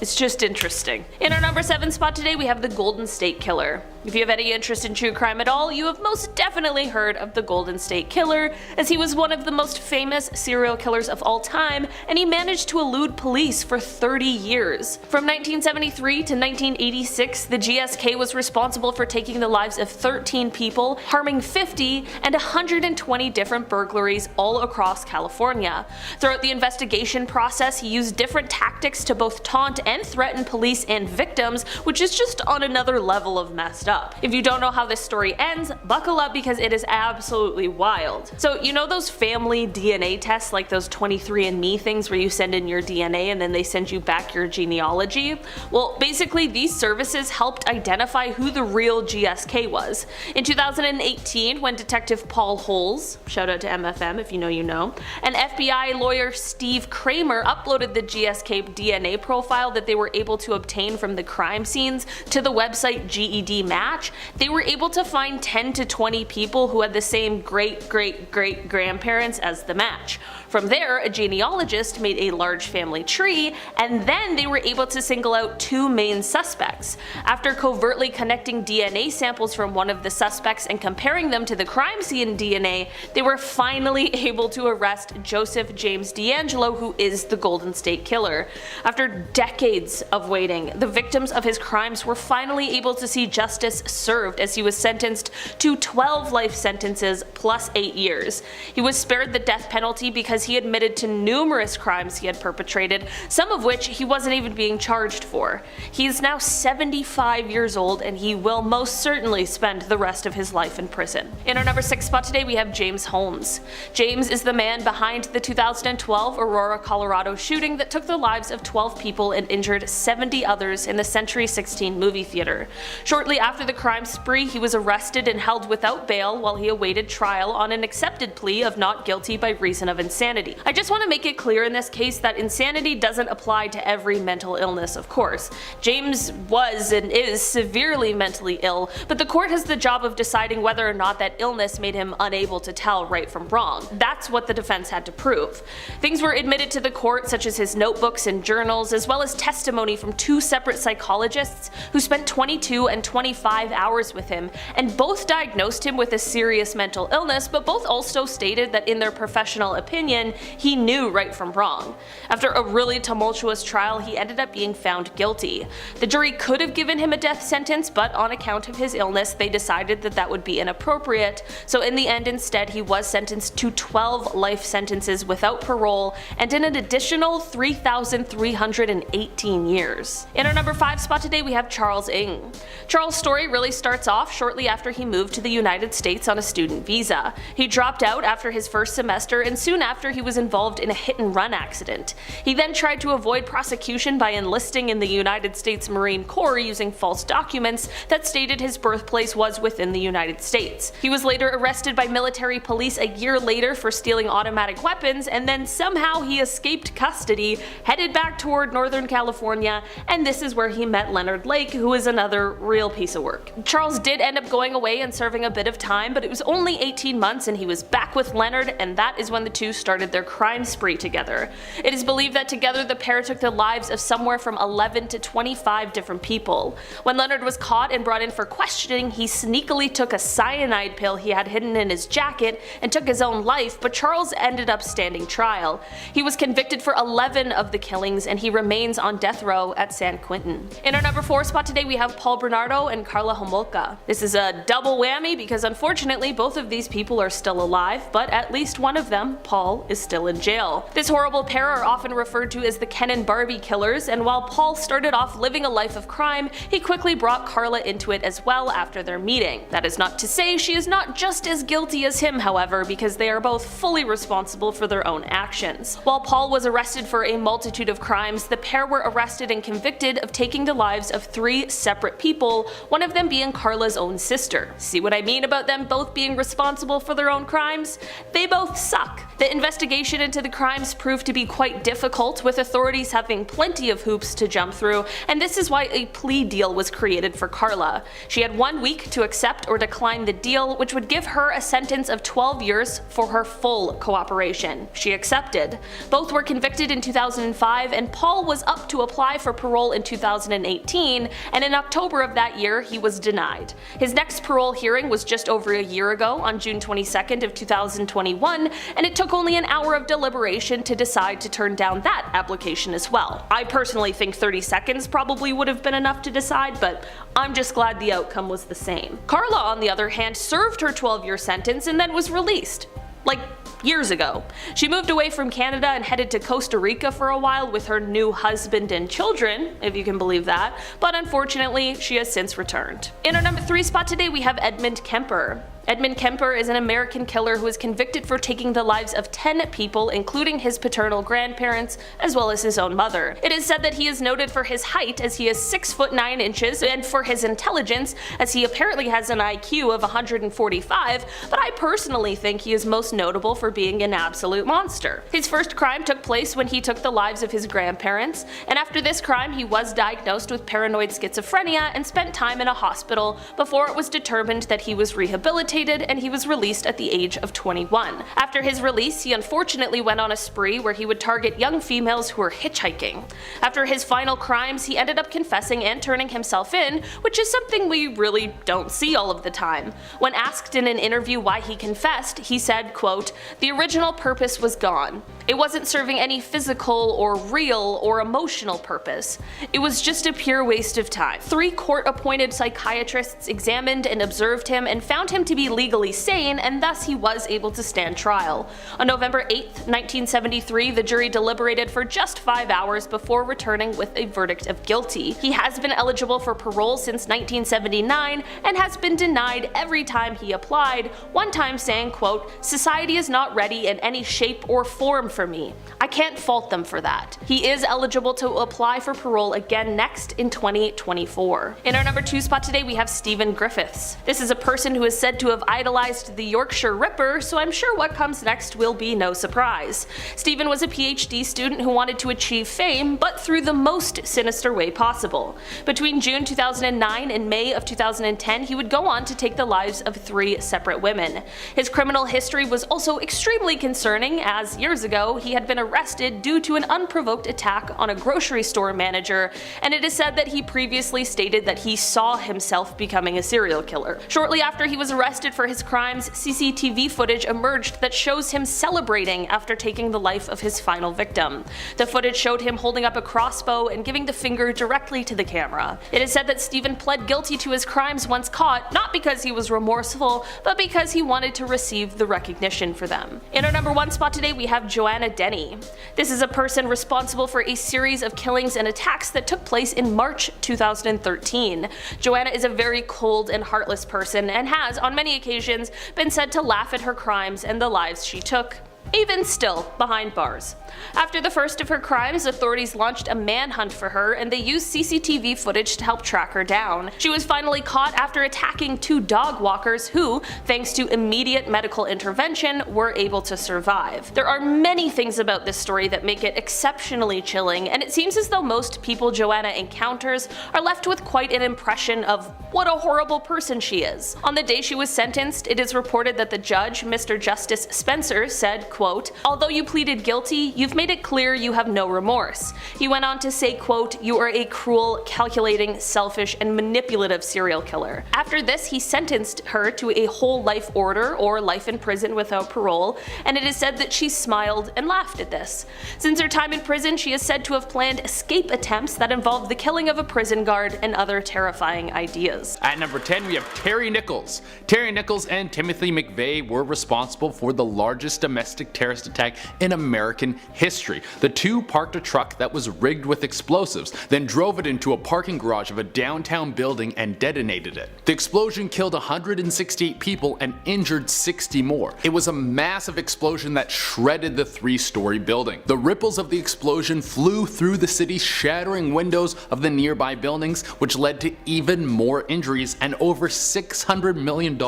is just interesting. In our number 7 spot today we have the Golden State Killer. If you have any interest in true crime at all, you have most definitely heard of the Golden State Killer, as he was one of the most famous serial killers of all time, and he managed to elude police for 30 years. From 1973 to 1986, the GSK was responsible for taking the lives of 13 people, harming 50, and 120 different burglaries all across California. Throughout the investigation process, he used different tactics to both taunt and threaten police and victims, which is just on another level of messed up. If you don't know how this story ends, buckle up because it is absolutely wild. So you know those family DNA tests, like those 23andMe things where you send in your DNA and then they send you back your genealogy? Well, basically these services helped identify who the real GSK was. In 2018, when Detective Paul Holes, shout out to MFM if you know you know, and FBI lawyer Steve Kramer uploaded the GSK DNA profile that they were able to obtain from the crime scenes to the website GED Match, they were able to find 10 to 20 people who had the same great-great-great-grandparents as the match. From there, a genealogist made a large family tree, and then they were able to single out 2 main suspects. After covertly connecting DNA samples from one of the suspects and comparing them to the crime scene DNA, they were finally able to arrest Joseph James D'Angelo, who is the Golden State Killer. After decades of waiting, the victims of his crimes were finally able to see justice served, as he was sentenced to 12 life sentences plus 8 years. He was spared the death penalty because he admitted to numerous crimes he had perpetrated, some of which he wasn't even being charged for. He is now 75 years old, and he will most certainly spend the rest of his life in prison. In our number 6 spot today we have James Holmes. James is the man behind the 2012 Aurora, Colorado shooting that took the lives of 12 people and injured 70 others in the Century 16 movie theater. Shortly after the crime spree, he was arrested and held without bail while he awaited trial on an accepted plea of not guilty by reason of insanity. I just want to make it clear in this case that insanity doesn't apply to every mental illness, of course. James was and is severely mentally ill, but the court has the job of deciding whether or not that illness made him unable to tell right from wrong. That's what the defense had to prove. Things were admitted to the court, such as his notebooks and journals, as well as testimony from 2 separate psychologists who spent 22 and 25 hours with him, and both diagnosed him with a serious mental illness, but both also stated that in their professional opinion, he knew right from wrong. After a really tumultuous trial, he ended up being found guilty. The jury could have given him a death sentence, but on account of his illness, they decided that that would be inappropriate, so in the end instead he was sentenced to 12 life sentences without parole and in an additional 3,318 years. In our number 5 spot today we have Charles Ng. Charles' story really starts off shortly after he moved to the United States on a student visa. He dropped out after his first semester, and soon after he was involved in a hit-and-run accident. He then tried to avoid prosecution by enlisting in the United States Marine Corps using false documents that stated his birthplace was within the United States. He was later arrested by military police a year later for stealing automatic weapons, and then somehow he escaped custody, headed back toward Northern California, and this is where he met Leonard Lake, who is another real piece of work. Charles did end up going away and serving a bit of time, but it was only 18 months and he was back with Leonard, and that is when the two started their crime spree together. It is believed that together the pair took the lives of somewhere from 11 to 25 different people. When Leonard was caught and brought in for questioning, he sneakily took a cyanide pill he had hidden in his jacket and took his own life, but Charles ended up standing trial. He was convicted for 11 of the killings, and he remains on death row at San Quentin. In our number 4 spot today we have Paul Bernardo and Karla Homolka. This is a double whammy because unfortunately both of these people are still alive, but at least one of them, Paul, is still in jail. This horrible pair are often referred to as the Ken and Barbie killers, and while Paul started off living a life of crime, he quickly brought Karla into it as well after their meeting. That is not to say she is not just as guilty as him, however, because they are both fully responsible for their own actions. While Paul was arrested for a multitude of crimes, the pair were arrested and convicted of taking the lives of 3 separate people, one of of them being Carla's own sister. See what I mean about them both being responsible for their own crimes? They both suck. The investigation into the crimes proved to be quite difficult, with authorities having plenty of hoops to jump through, and this is why a plea deal was created for Carla. She had 1 week to accept or decline the deal, which would give her a sentence of 12 years for her full cooperation. She accepted. Both were convicted in 2005, and Paul was up to apply for parole in 2018, and in October of that year he was denied. His next parole hearing was just over a year ago, on June 22nd of 2021, and it took only an hour of deliberation to decide to turn down that application as well. I personally think 30 seconds probably would have been enough to decide, but I'm just glad the outcome was the same. Carla, on the other hand, served her 12-year sentence and then was released. Like, years ago. She moved away from Canada and headed to Costa Rica for a while with her new husband and children, if you can believe that, but unfortunately she has since returned. In our number 3 spot today we have Edmund Kemper. Edmund Kemper is an American killer who was convicted for taking the lives of 10 people, including his paternal grandparents, as well as his own mother. It is said that he is noted for his height, as he is 6 foot 9 inches, and for his intelligence, as he apparently has an IQ of 145, but I personally think he is most notable for being an absolute monster. His first crime took place when he took the lives of his grandparents, and after this crime he was diagnosed with paranoid schizophrenia and spent time in a hospital before it was determined that he was rehabilitated and he was released at the age of 21. After his release, he unfortunately went on a spree where he would target young females who were hitchhiking. After his final crimes, he ended up confessing and turning himself in, which is something we really don't see all of the time. When asked in an interview why he confessed, he said, quote, "The original purpose was gone. It wasn't serving any physical or real or emotional purpose. It was just a pure waste of time." 3 court-appointed psychiatrists examined and observed him and found him to be legally sane, and thus he was able to stand trial. On November 8, 1973, the jury deliberated for just 5 hours before returning with a verdict of guilty. He has been eligible for parole since 1979 and has been denied every time he applied, one time saying, quote, "Society is not ready in any shape or form for me. I can't fault them for that." He is eligible to apply for parole again next in 2024. In our number 2 spot today we have Stephen Griffiths. This is a person who is said to have idolized the Yorkshire Ripper, so I'm sure what comes next will be no surprise. Stephen was a PhD student who wanted to achieve fame, but through the most sinister way possible. Between June 2009 and May of 2010, he would go on to take the lives of 3 separate women. His criminal history was also extremely concerning, as years ago he had been arrested due to an unprovoked attack on a grocery store manager, and it is said that he previously stated that he saw himself becoming a serial killer. Shortly after he was arrested for his crimes, CCTV footage emerged that shows him celebrating after taking the life of his final victim. The footage showed him holding up a crossbow and giving the finger directly to the camera. It is said that Stephen pled guilty to his crimes once caught, not because he was remorseful, but because he wanted to receive the recognition for them. In our number 1 spot today we have Joanna Denny. This is a person responsible for a series of killings and attacks that took place in March 2013. Joanna is a very cold and heartless person and has, on many occasions, been said to laugh at her crimes and the lives she took, even still behind bars. After the first of her crimes, authorities launched a manhunt for her, and they used CCTV footage to help track her down. She was finally caught after attacking 2 dog walkers who, thanks to immediate medical intervention, were able to survive. There are many things about this story that make it exceptionally chilling, and it seems as though most people Joanna encounters are left with quite an impression of what a horrible person she is. On the day she was sentenced, it is reported that the judge, Mr. Justice Spencer, said, quote, "Although you pleaded guilty, you've made it clear you have no remorse." He went on to say, quote, "You are a cruel, calculating, selfish, and manipulative serial killer." After this, he sentenced her to a whole life order, or life in prison without parole, and it is said that she smiled and laughed at this. Since her time in prison, she is said to have planned escape attempts that involved the killing of a prison guard and other terrifying ideas. At number 10 we have Terry Nichols. Terry Nichols and Timothy McVeigh were responsible for the largest domestic sadistic terrorist attack in American history. The two parked a truck that was rigged with explosives, then drove it into a parking garage of a downtown building and detonated it. The explosion killed 168 people and injured 60 more. It was a massive explosion that shredded the 3-story building. The ripples of the explosion flew through the city, shattering windows of the nearby buildings, which led to even more injuries and over $600 million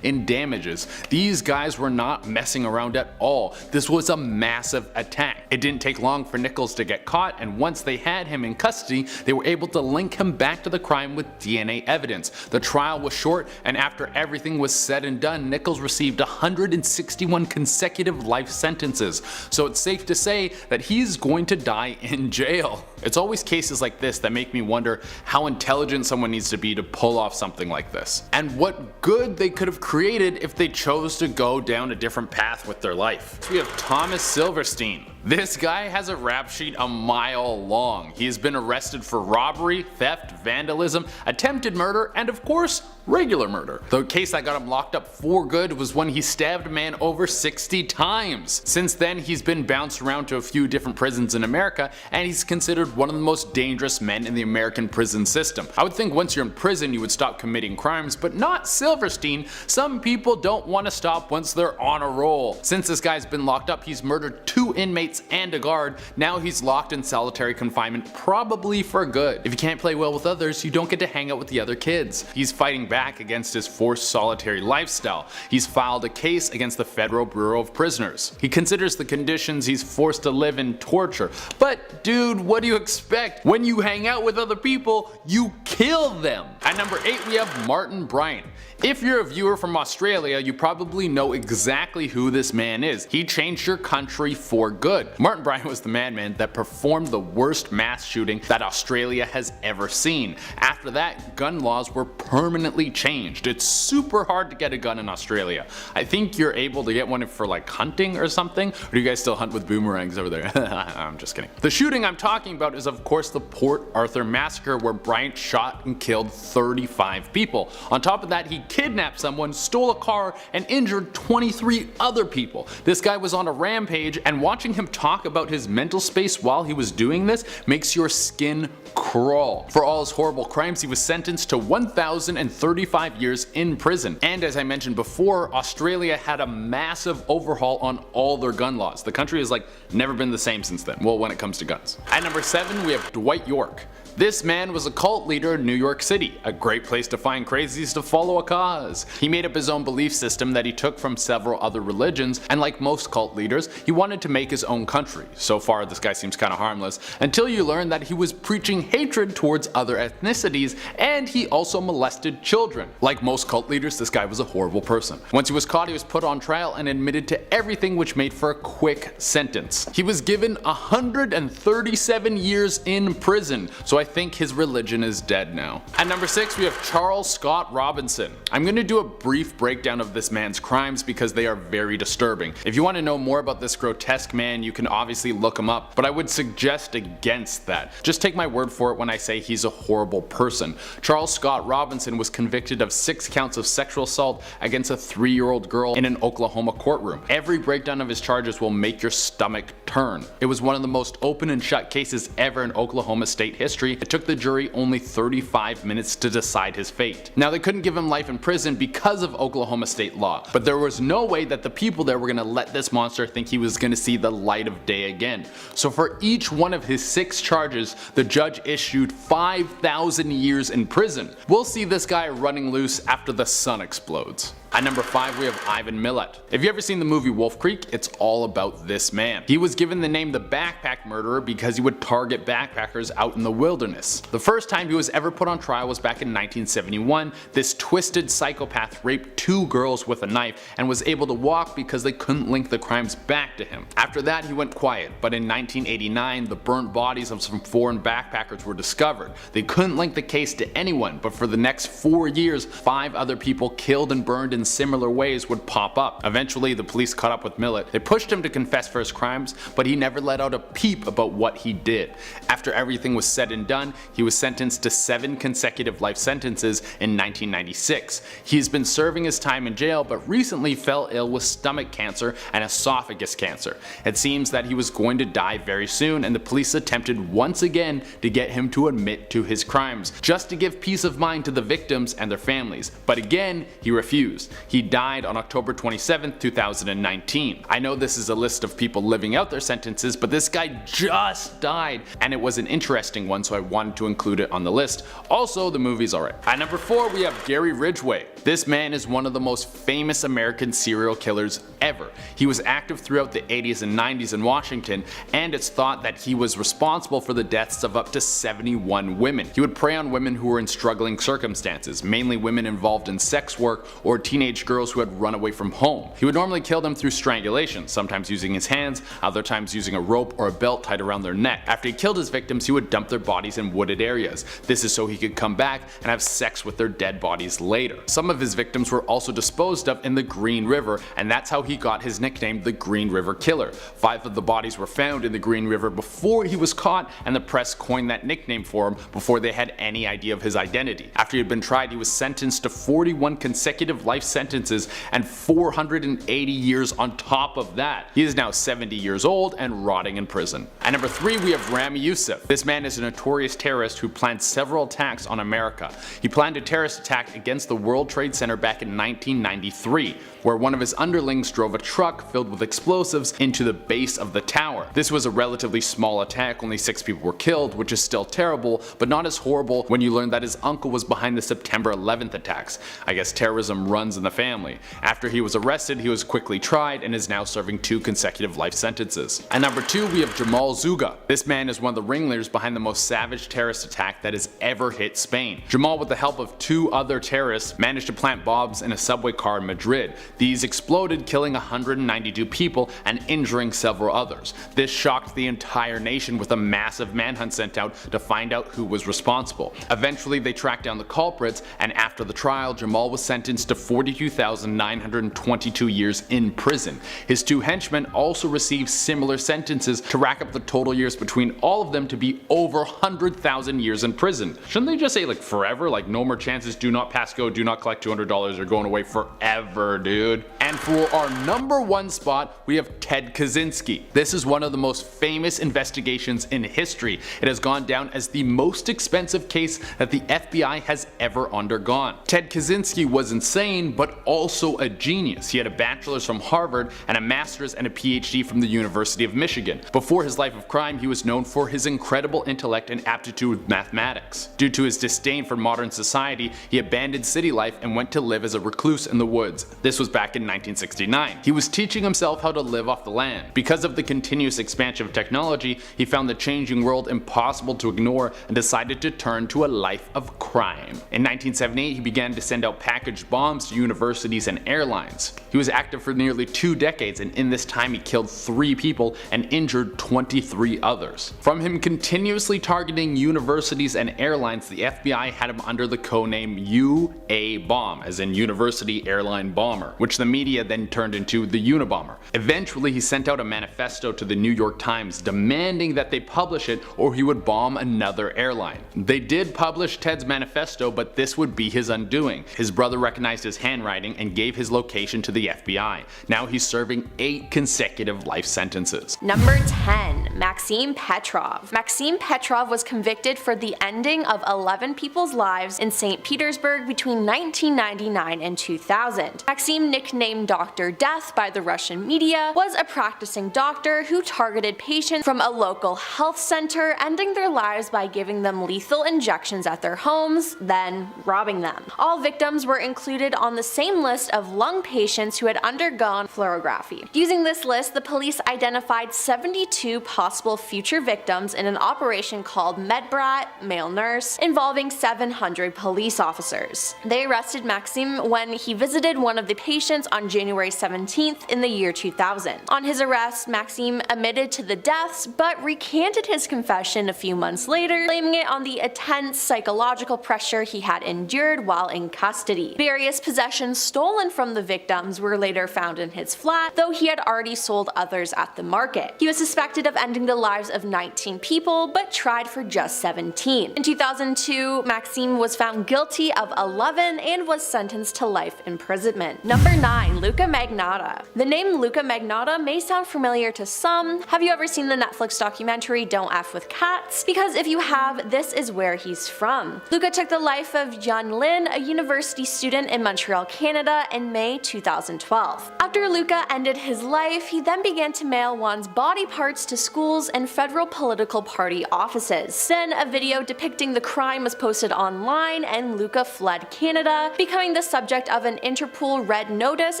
in damages. These guys were not messing around at all. This was a massive attack. It didn't take long for Nichols to get caught, and once they had him in custody, they were able to link him back to the crime with DNA evidence. The trial was short, and after everything was said and done, Nichols received 161 consecutive life sentences. So it's safe to say that he's going to die in jail. It's always cases like this that make me wonder how intelligent someone needs to be to pull off something like this, and what good they could have created if they chose to go down a different path with their life. We have Thomas Silverstein. This guy has a rap sheet a mile long. He has been arrested for robbery, theft, vandalism, attempted murder, and of course, regular murder. The case that got him locked up for good was when he stabbed a man over 60 times. Since then, he's been bounced around to a few different prisons in America, and he's considered one of the most dangerous men in the American prison system. I would think once you're in prison, you would stop committing crimes, but not Silverstein. Some people don't want to stop once they're on a roll. Since this guy's been locked up, he's murdered 2 inmates and a guard. Now he's locked in solitary confinement, probably for good. If you can't play well with others, you don't get to hang out with the other kids. He's fighting back against his forced solitary lifestyle. He's filed a case against the Federal Bureau of Prisoners. He considers the conditions he's forced to live in torture. But dude, what do you expect? When you hang out with other people, you kill them. At number 8, we have Martin Bryant. If you're a viewer from Australia, you probably know exactly who this man is. He changed your country for good. Martin Bryant was the madman that performed the worst mass shooting that Australia has ever seen. After that, gun laws were permanently changed. It's super hard to get a gun in Australia. I think you're able to get one for like hunting or something. Or do you guys still hunt with boomerangs over there? I'm just kidding. The shooting I'm talking about is of course the Port Arthur massacre, where Bryant shot and killed 35 people. On top of that, he kidnapped someone, stole a car, and injured 23 other people. This guy was on a rampage, and watching him talk about his mental space while he was doing this makes your skin crawl. For all his horrible crimes, he was sentenced to 1,035 years in prison. And as I mentioned before, Australia had a massive overhaul on all their gun laws. The country has like never been the same since then, well, when it comes to guns. At number 7, we have Dwight York. This man was a cult leader in New York City, a great place to find crazies to follow a cause. He made up his own belief system that he took from several other religions, and like most cult leaders, he wanted to make his own country. So far, this guy seems kinda harmless, until you learn that he was preaching hatred towards other ethnicities, and he also molested children. Like most cult leaders, this guy was a horrible person. Once he was caught, he was put on trial and admitted to everything, which made for a quick sentence. He was given 137 years in prison, so I think his religion is dead now. At number 6, we have Charles Scott Robinson. I'm going to do a brief breakdown of this man's crimes because they are very disturbing. If you want to know more about this grotesque man, you can obviously look him up, but I would suggest against that. Just take my word for it when I say he's a horrible person. Charles Scott Robinson was convicted of 6 counts of sexual assault against a 3-year-old girl in an Oklahoma courtroom. Every breakdown of his charges will make your stomach turn. It was one of the most open and shut cases ever in Oklahoma state history. It took the jury only 35 minutes to decide his fate. Now, they couldn't give him life in prison because of Oklahoma state law, but there was no way that the people there were gonna let this monster think he was gonna see the light of day again. So for each one of his 6 charges, the judge issued 5,000 years in prison. We'll see this guy running loose after the sun explodes. At number 5, we have Ivan Millet. If you ever seen the movie Wolf Creek, it's all about this man. He was given the name the Backpack Murderer because he would target backpackers out in the wilderness. The first time he was ever put on trial was back in 1971. This twisted psychopath raped 2 girls with a knife and was able to walk because they couldn't link the crimes back to him. After that, he went quiet, but in 1989 the burnt bodies of some foreign backpackers were discovered. They couldn't link the case to anyone, but for the next 4 years 5 other people killed and burned in similar ways would pop up. Eventually the police caught up with Millett. They pushed him to confess for his crimes, but he never let out a peep about what he did. After everything was said and done, he was sentenced to 7 consecutive life sentences in 1996. He's been serving his time in jail, but recently fell ill with stomach cancer and esophagus cancer. It seems that he was going to die very soon, and the police attempted once again to get him to admit to his crimes, just to give peace of mind to the victims and their families. But again, he refused. He died on October 27, 2019. I know this is a list of people living out their sentences, but this guy just died, and it was an interesting one, so I wanted to include it on the list. Also, the movie's alright. At number 4, we have Gary Ridgway. This man is one of the most famous American serial killers ever. He was active throughout the 80s and 90s in Washington, and it's thought that he was responsible for the deaths of up to 71 women. He would prey on women who were in struggling circumstances, mainly women involved in sex work or teenage girls who had run away from home. He would normally kill them through strangulation, sometimes using his hands, other times using a rope or a belt tied around their neck. After he killed his victims, he would dump their bodies in wooded areas. This is so he could come back and have sex with their dead bodies later. Some of his victims were also disposed of in the Green River, and that's how he got his nickname, the Green River Killer. 5 of the bodies were found in the Green River before he was caught, and the press coined that nickname for him before they had any idea of his identity. After he had been tried, he was sentenced to 41 consecutive life sentences and 480 years on top of that. He is now 70 years old and rotting in prison. At number 3, we have Rami Youssef. This man is a notorious terrorist who planned several attacks on America. He planned a terrorist attack against the World Trade Center back in 1993, where one of his underlings drove a truck filled with explosives into the base of the tower. This was a relatively small attack, only 6 people were killed, which is still terrible, but not as horrible when you learn that his uncle was behind the September 11th attacks. I guess terrorism runs in the family. After he was arrested, he was quickly tried and is now serving 2 consecutive life sentences. At number 2, we have Jamal Zuga. This man is one of the ringleaders behind the most savage terrorist attack that has ever hit Spain. Jamal, with the help of 2 other terrorists, managed to plant bombs in a subway car in Madrid. These exploded, killing 192 people and injuring several others. This shocked the entire nation, with a massive manhunt sent out to find out who was responsible. Eventually they tracked down the culprits, and after the trial, Jamal was sentenced to 42,922 years in prison. His 2 henchmen also received similar sentences to rack up the total years between all of them to be over 100,000 years in prison. Shouldn't they just say like forever? Like no more chances, do not pass go, do not collect $200, you're going away forever, dude. And for our number 1 spot, we have Ted Kaczynski. This is one of the most famous investigations in history. It has gone down as the most expensive case that the FBI has ever undergone. Ted Kaczynski was insane, but also a genius. He had a bachelor's from Harvard and a master's and a PhD from the University of Michigan. Before his life of crime, he was known for his incredible intellect and aptitude with mathematics. Due to his disdain for modern society, he abandoned city life and went to live as a recluse in the woods. This was back in 1969. He was teaching himself how to live off the land. Because of the continuous expansion of technology, he found the changing world impossible to ignore and decided to turn to a life of crime. In 1978, he began to send out packaged bombs to universities and airlines. He was active for nearly 2 decades, and in this time he killed 3 people and injured 23 others. From him continuously targeting universities and airlines, the FBI had him under the codename UA Bomb, as in University Airline Bomber, which the media then turned into the Unabomber. Eventually he sent out a manifesto to the New York Times demanding that they publish it or he would bomb another airline. They did publish Ted's manifesto, but this would be his undoing. His brother recognized his handwriting and gave his location to the FBI. Now he's serving 8 consecutive life sentences. Number 10. Maxim Petrov. Maxim Petrov was convicted for the ending of 11 people's lives in St. Petersburg between 1999 and 2000. Maxim, nicknamed Dr. Death by the Russian media, was a practicing doctor who targeted patients from a local health center, ending their lives by giving them lethal injections at their homes, then robbing them. All victims were included on the same list of lung patients who had undergone fluorography. Using this list, the police identified 72 possible possible future victims in an operation called Medbrat, male nurse, involving 700 police officers. They arrested Maxime when he visited one of the patients on January 17th in the year 2000. On his arrest, Maxime admitted to the deaths but recanted his confession a few months later, blaming it on the intense psychological pressure he had endured while in custody. Various possessions stolen from the victims were later found in his flat, though he had already sold others at the market. He was suspected of ending the lives of 19 people, but tried for just 17. In 2002, Maxime was found guilty of 11 and was sentenced to life imprisonment. Number 9. Luca Magnotta. The name Luca Magnotta may sound familiar to some. Have you ever seen the Netflix documentary Don't F with Cats? Because if you have, this is where he's from. Luca took the life of Yan Lin, a university student in Montreal, Canada, in May 2012. After Luca ended his life, he then began to mail one's body parts to schools and federal political party offices. Then a video depicting the crime was posted online and Luca fled Canada, becoming the subject of an Interpol red notice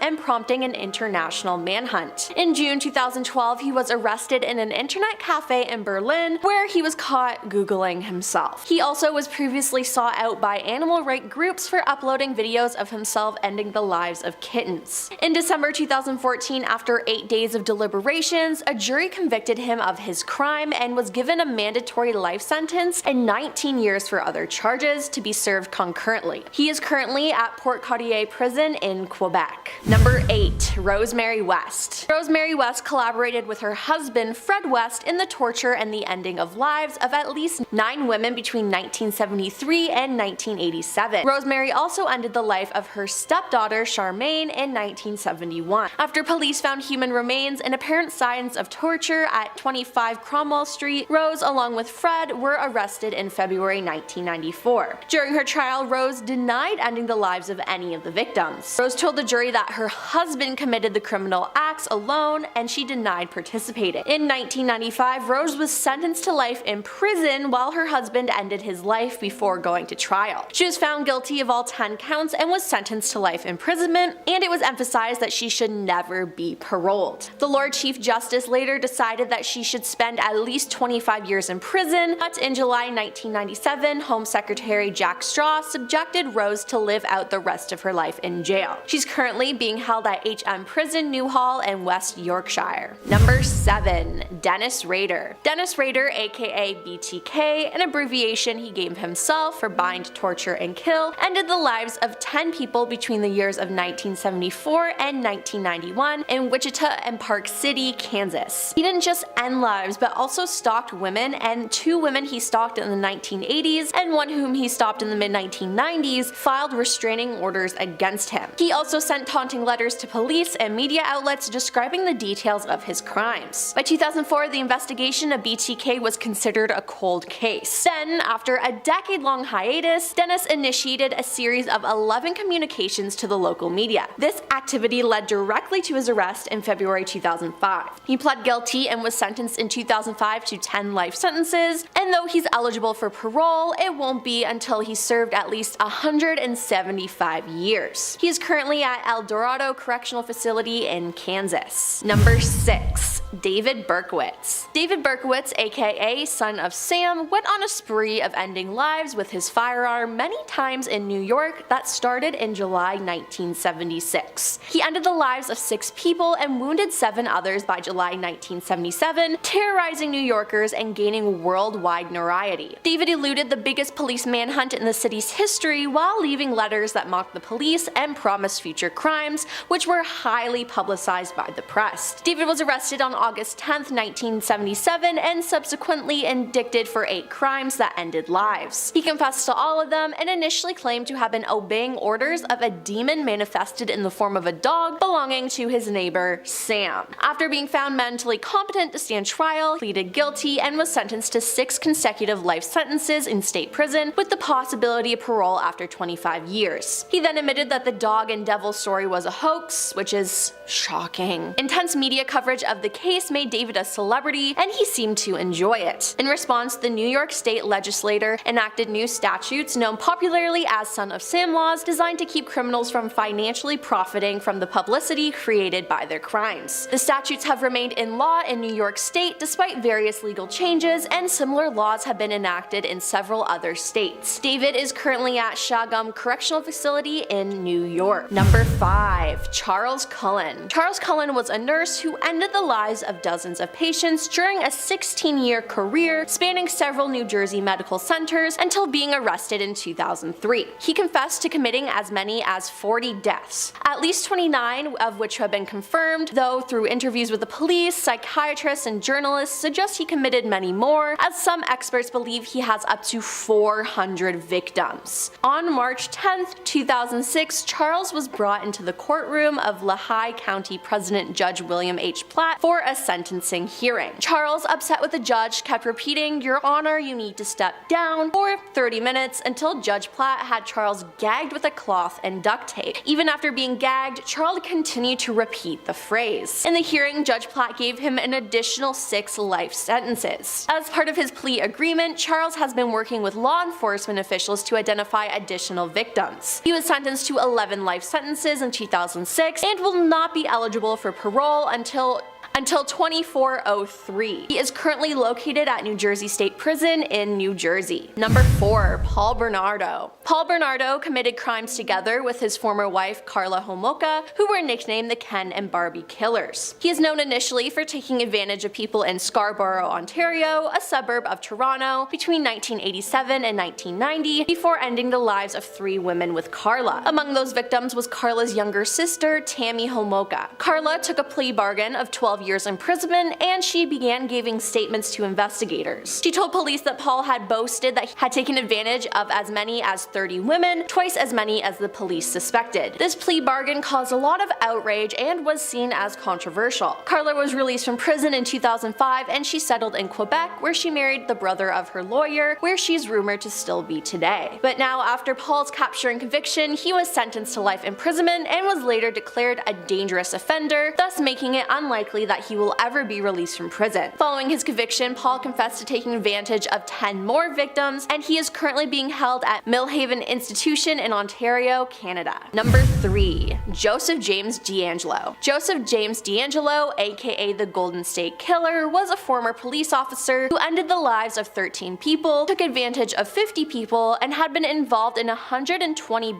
and prompting an international manhunt. In June 2012, he was arrested in an internet cafe in Berlin where he was caught Googling himself. He also was previously sought out by animal rights groups for uploading videos of himself ending the lives of kittens. In December 2014, after 8 days of deliberations, a jury convicted him of his crime and was given a mandatory life sentence and 19 years for other charges to be served concurrently. He is currently at Port Cartier prison in Quebec. Number 8. Rosemary West. Rosemary West collaborated with her husband Fred West in the torture and the ending of lives of at least 9 women between 1973 and 1987. Rosemary also ended the life of her stepdaughter Charmaine in 1971. After police found human remains and apparent signs of torture at 25 Cromwell Street, Rose, along with Fred, were arrested in February 1994. During her trial, Rose denied ending the lives of any of the victims. Rose told the jury that her husband committed the criminal acts alone and she denied participating. In 1995, Rose was sentenced to life in prison while her husband ended his life before going to trial. She was found guilty of all 10 counts and was sentenced to life imprisonment, and it was emphasized that she should never be paroled. The Lord Chief Justice later decided that she should spend at least 25 years in prison, but in July 1997, Home Secretary Jack Straw subjected Rose to live out the rest of her life in jail. She's currently being held at HM Prison, Newhall in West Yorkshire. Number 7. Dennis Rader. Dennis Rader, aka BTK, an abbreviation he gave himself for bind, torture, and kill, ended the lives of 10 people between the years of 1974 and 1991 in Wichita and Park City, Kansas. He didn't just end lives, but also stalked women, and 2 women he stalked in the 1980s and one whom he stopped in the mid-1990s filed restraining orders against him. He also sent taunting letters to police and media outlets describing the details of his crimes. By 2004, the investigation of BTK was considered a cold case. Then, after a decade-long hiatus, Dennis initiated a series of 11 communications to the local media. This activity led directly to his arrest in February 2005. He pled guilty and was sentenced in 2005 to 10 life sentences, and though he's eligible for parole, it won't be until he's served at least 175 years. He is currently at El Dorado Correctional Facility in Kansas. Number 6. David Berkowitz. David Berkowitz, aka Son of Sam, went on a spree of ending lives with his firearm many times in New York that started in July 1976. He ended the lives of 6 people and wounded 7 others by July 1977, terrorizing New Yorkers and gaining worldwide notoriety. David eluded the biggest police manhunt in the city's history while leaving letters that mocked the police and promised future crimes, which were highly publicized by the press. David was arrested on August 10, 1977, and subsequently indicted for 8 crimes that ended lives. He confessed to all of them and initially claimed to have been obeying orders of a demon manifested in the form of a dog belonging to his neighbor, Sam. After being found mentally competent to stand trial, pleaded guilty and was sentenced to 6 consecutive life sentences in state prison with the possibility of parole after 25 years. He then admitted that the dog and devil story was a hoax, which is shocking. king. Intense media coverage of the case made David a celebrity, and he seemed to enjoy it. In response, the New York State legislature enacted new statutes known popularly as Son of Sam laws, designed to keep criminals from financially profiting from the publicity created by their crimes. The statutes have remained in law in New York State despite various legal changes, and similar laws have been enacted in several other states. David is currently at Shagum Correctional Facility in New York. Number 5. Charles Cullen. Charles Cullen was a nurse who ended the lives of dozens of patients during a 16-year career spanning several New Jersey medical centers until being arrested in 2003. He confessed to committing as many as 40 deaths, at least 29 of which have been confirmed, though through interviews with the police, psychiatrists, and journalists suggest he committed many more, as some experts believe he has up to 400 victims. On March 10, 2006, Charles was brought into the courtroom of Lehigh County President Judge William H. Platt for a sentencing hearing. Charles, upset with the judge, kept repeating, "Your Honor, you need to step down," for 30 minutes until Judge Platt had Charles gagged with a cloth and duct tape. Even after being gagged, Charles continued to repeat the phrase. In the hearing, Judge Platt gave him an additional 6 life sentences. As part of his plea agreement, Charles has been working with law enforcement officials to identify additional victims. He was sentenced to 11 life sentences in 2006 and will not be eligible for parole until 2403. He is currently located at New Jersey State Prison in New Jersey. Number 4. Paul Bernardo. Paul Bernardo committed crimes together with his former wife Karla Homolka, who were nicknamed the Ken and Barbie Killers. He is known initially for taking advantage of people in Scarborough, Ontario, a suburb of Toronto, between 1987 and 1990, before ending the lives of 3 women with Karla. Among those victims was Karla's younger sister, Tammy Homolka. Karla took a plea bargain of 12 years imprisonment, and she began giving statements to investigators. She told police that Paul had boasted that he had taken advantage of as many as 30 women, twice as many as the police suspected. This plea bargain caused a lot of outrage and was seen as controversial. Karla was released from prison in 2005, and she settled in Quebec, where she married the brother of her lawyer, where she's rumored to still be today. But now, after Paul's capture and conviction, he was sentenced to life imprisonment and was later declared a dangerous offender, thus making it unlikely that he will ever be released from prison. Following his conviction, Paul confessed to taking advantage of 10 more victims, and he is currently being held at Millhaven Institution in Ontario, Canada. Number 3. Joseph James DeAngelo. Joseph James DeAngelo, aka the Golden State Killer, was a former police officer who ended the lives of 13 people, took advantage of 50 people, and had been involved in 120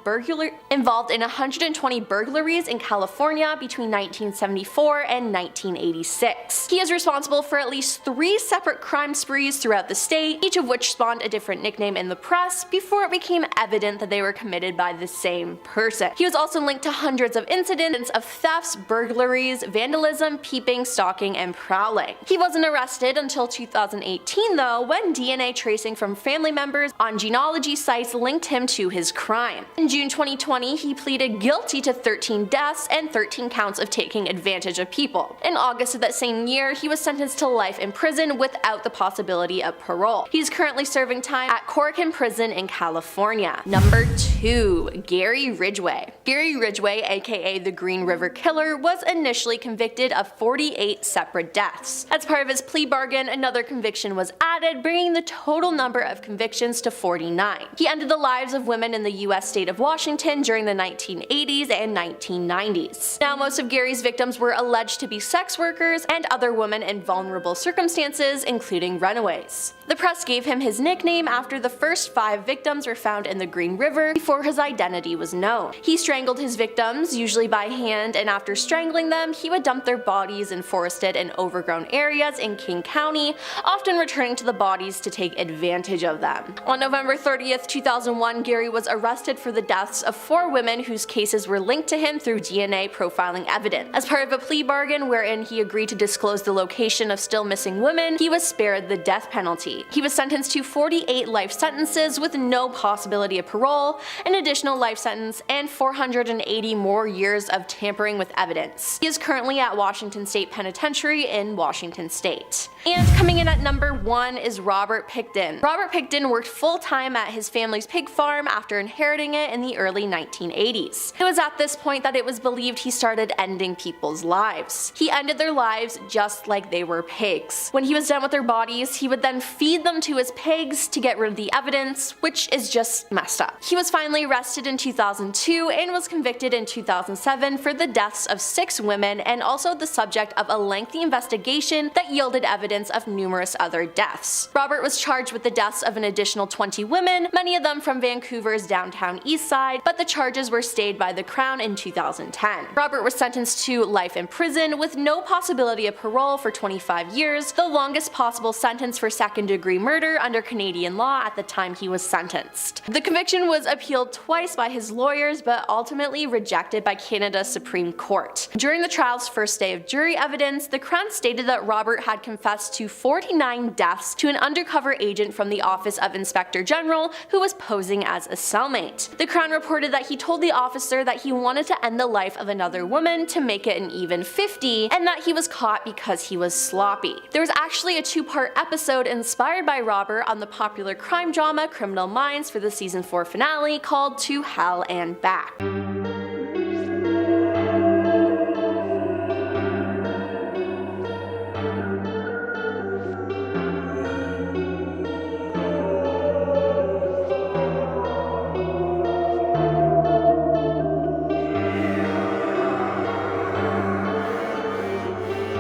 burglaries in California between 1974 and 1986. He is responsible for at least 3 separate crime sprees throughout the state, each of which spawned a different nickname in the press before it became evident that they were committed by the same person. He was also linked to hundreds of incidents of thefts, burglaries, vandalism, peeping, stalking, and prowling. He wasn't arrested until 2018 though, when DNA tracing from family members on genealogy sites linked him to his crime. In June 2020, he pleaded guilty to 13 deaths and 13 counts of taking advantage of people. In August of that same year, he was sentenced to life in prison without the possibility of parole. He is currently serving time at Corcoran Prison in California. Number 2. Gary Ridgway. Gary Ridgway, aka the Green River Killer, was initially convicted of 48 separate deaths. As part of his plea bargain, another conviction was added, bringing the total number of convictions to 49. He ended the lives of women in the US state of Washington during the 1980s and 1990s. Now, most of Gary's victims were alleged to be sex workers and other women in vulnerable circumstances, including runaways. The press gave him his nickname after the first 5 victims were found in the Green River before his identity was known. He strangled his victims, usually by hand, and after strangling them, he would dump their bodies in forested and overgrown areas in King County, often returning to the bodies to take advantage of them. On November 30th, 2001, Gary was arrested for the deaths of 4 women whose cases were linked to him through DNA profiling evidence. As part of a plea bargain wherein he he agreed to disclose the location of still missing women, he was spared the death penalty. He was sentenced to 48 life sentences with no possibility of parole, an additional life sentence, and 480 more years of tampering with evidence. He is currently at Washington State Penitentiary in Washington State. And coming in at number 1 is Robert Pickton. Robert Pickton worked full-time at his family's pig farm after inheriting it in the early 1980s. It was at this point that it was believed he started ending people's lives. He ended their lives just like they were pigs. When he was done with their bodies, he would then feed them to his pigs to get rid of the evidence, which is just messed up. He was finally arrested in 2002 and was convicted in 2007 for the deaths of 6 women and also the subject of a lengthy investigation that yielded evidence of numerous other deaths. Robert was charged with the deaths of an additional 20 women, many of them from Vancouver's downtown east side, but the charges were stayed by the Crown in 2010. Robert was sentenced to life in prison with no possibility of parole for 25 years, the longest possible sentence for second-degree murder under Canadian law at the time he was sentenced. The conviction was appealed twice by his lawyers, but ultimately rejected by Canada's Supreme Court. During the trial's first day of jury evidence, the Crown stated that Robert had confessed to 49 deaths to an undercover agent from the Office of Inspector General who was posing as a cellmate. The Crown reported that he told the officer that he wanted to end the life of another woman to make it an even 50, and that he was caught because he was sloppy. There was actually a 2-part episode inspired by Robert on the popular crime drama Criminal Minds for the season 4 finale called To Hell and Back.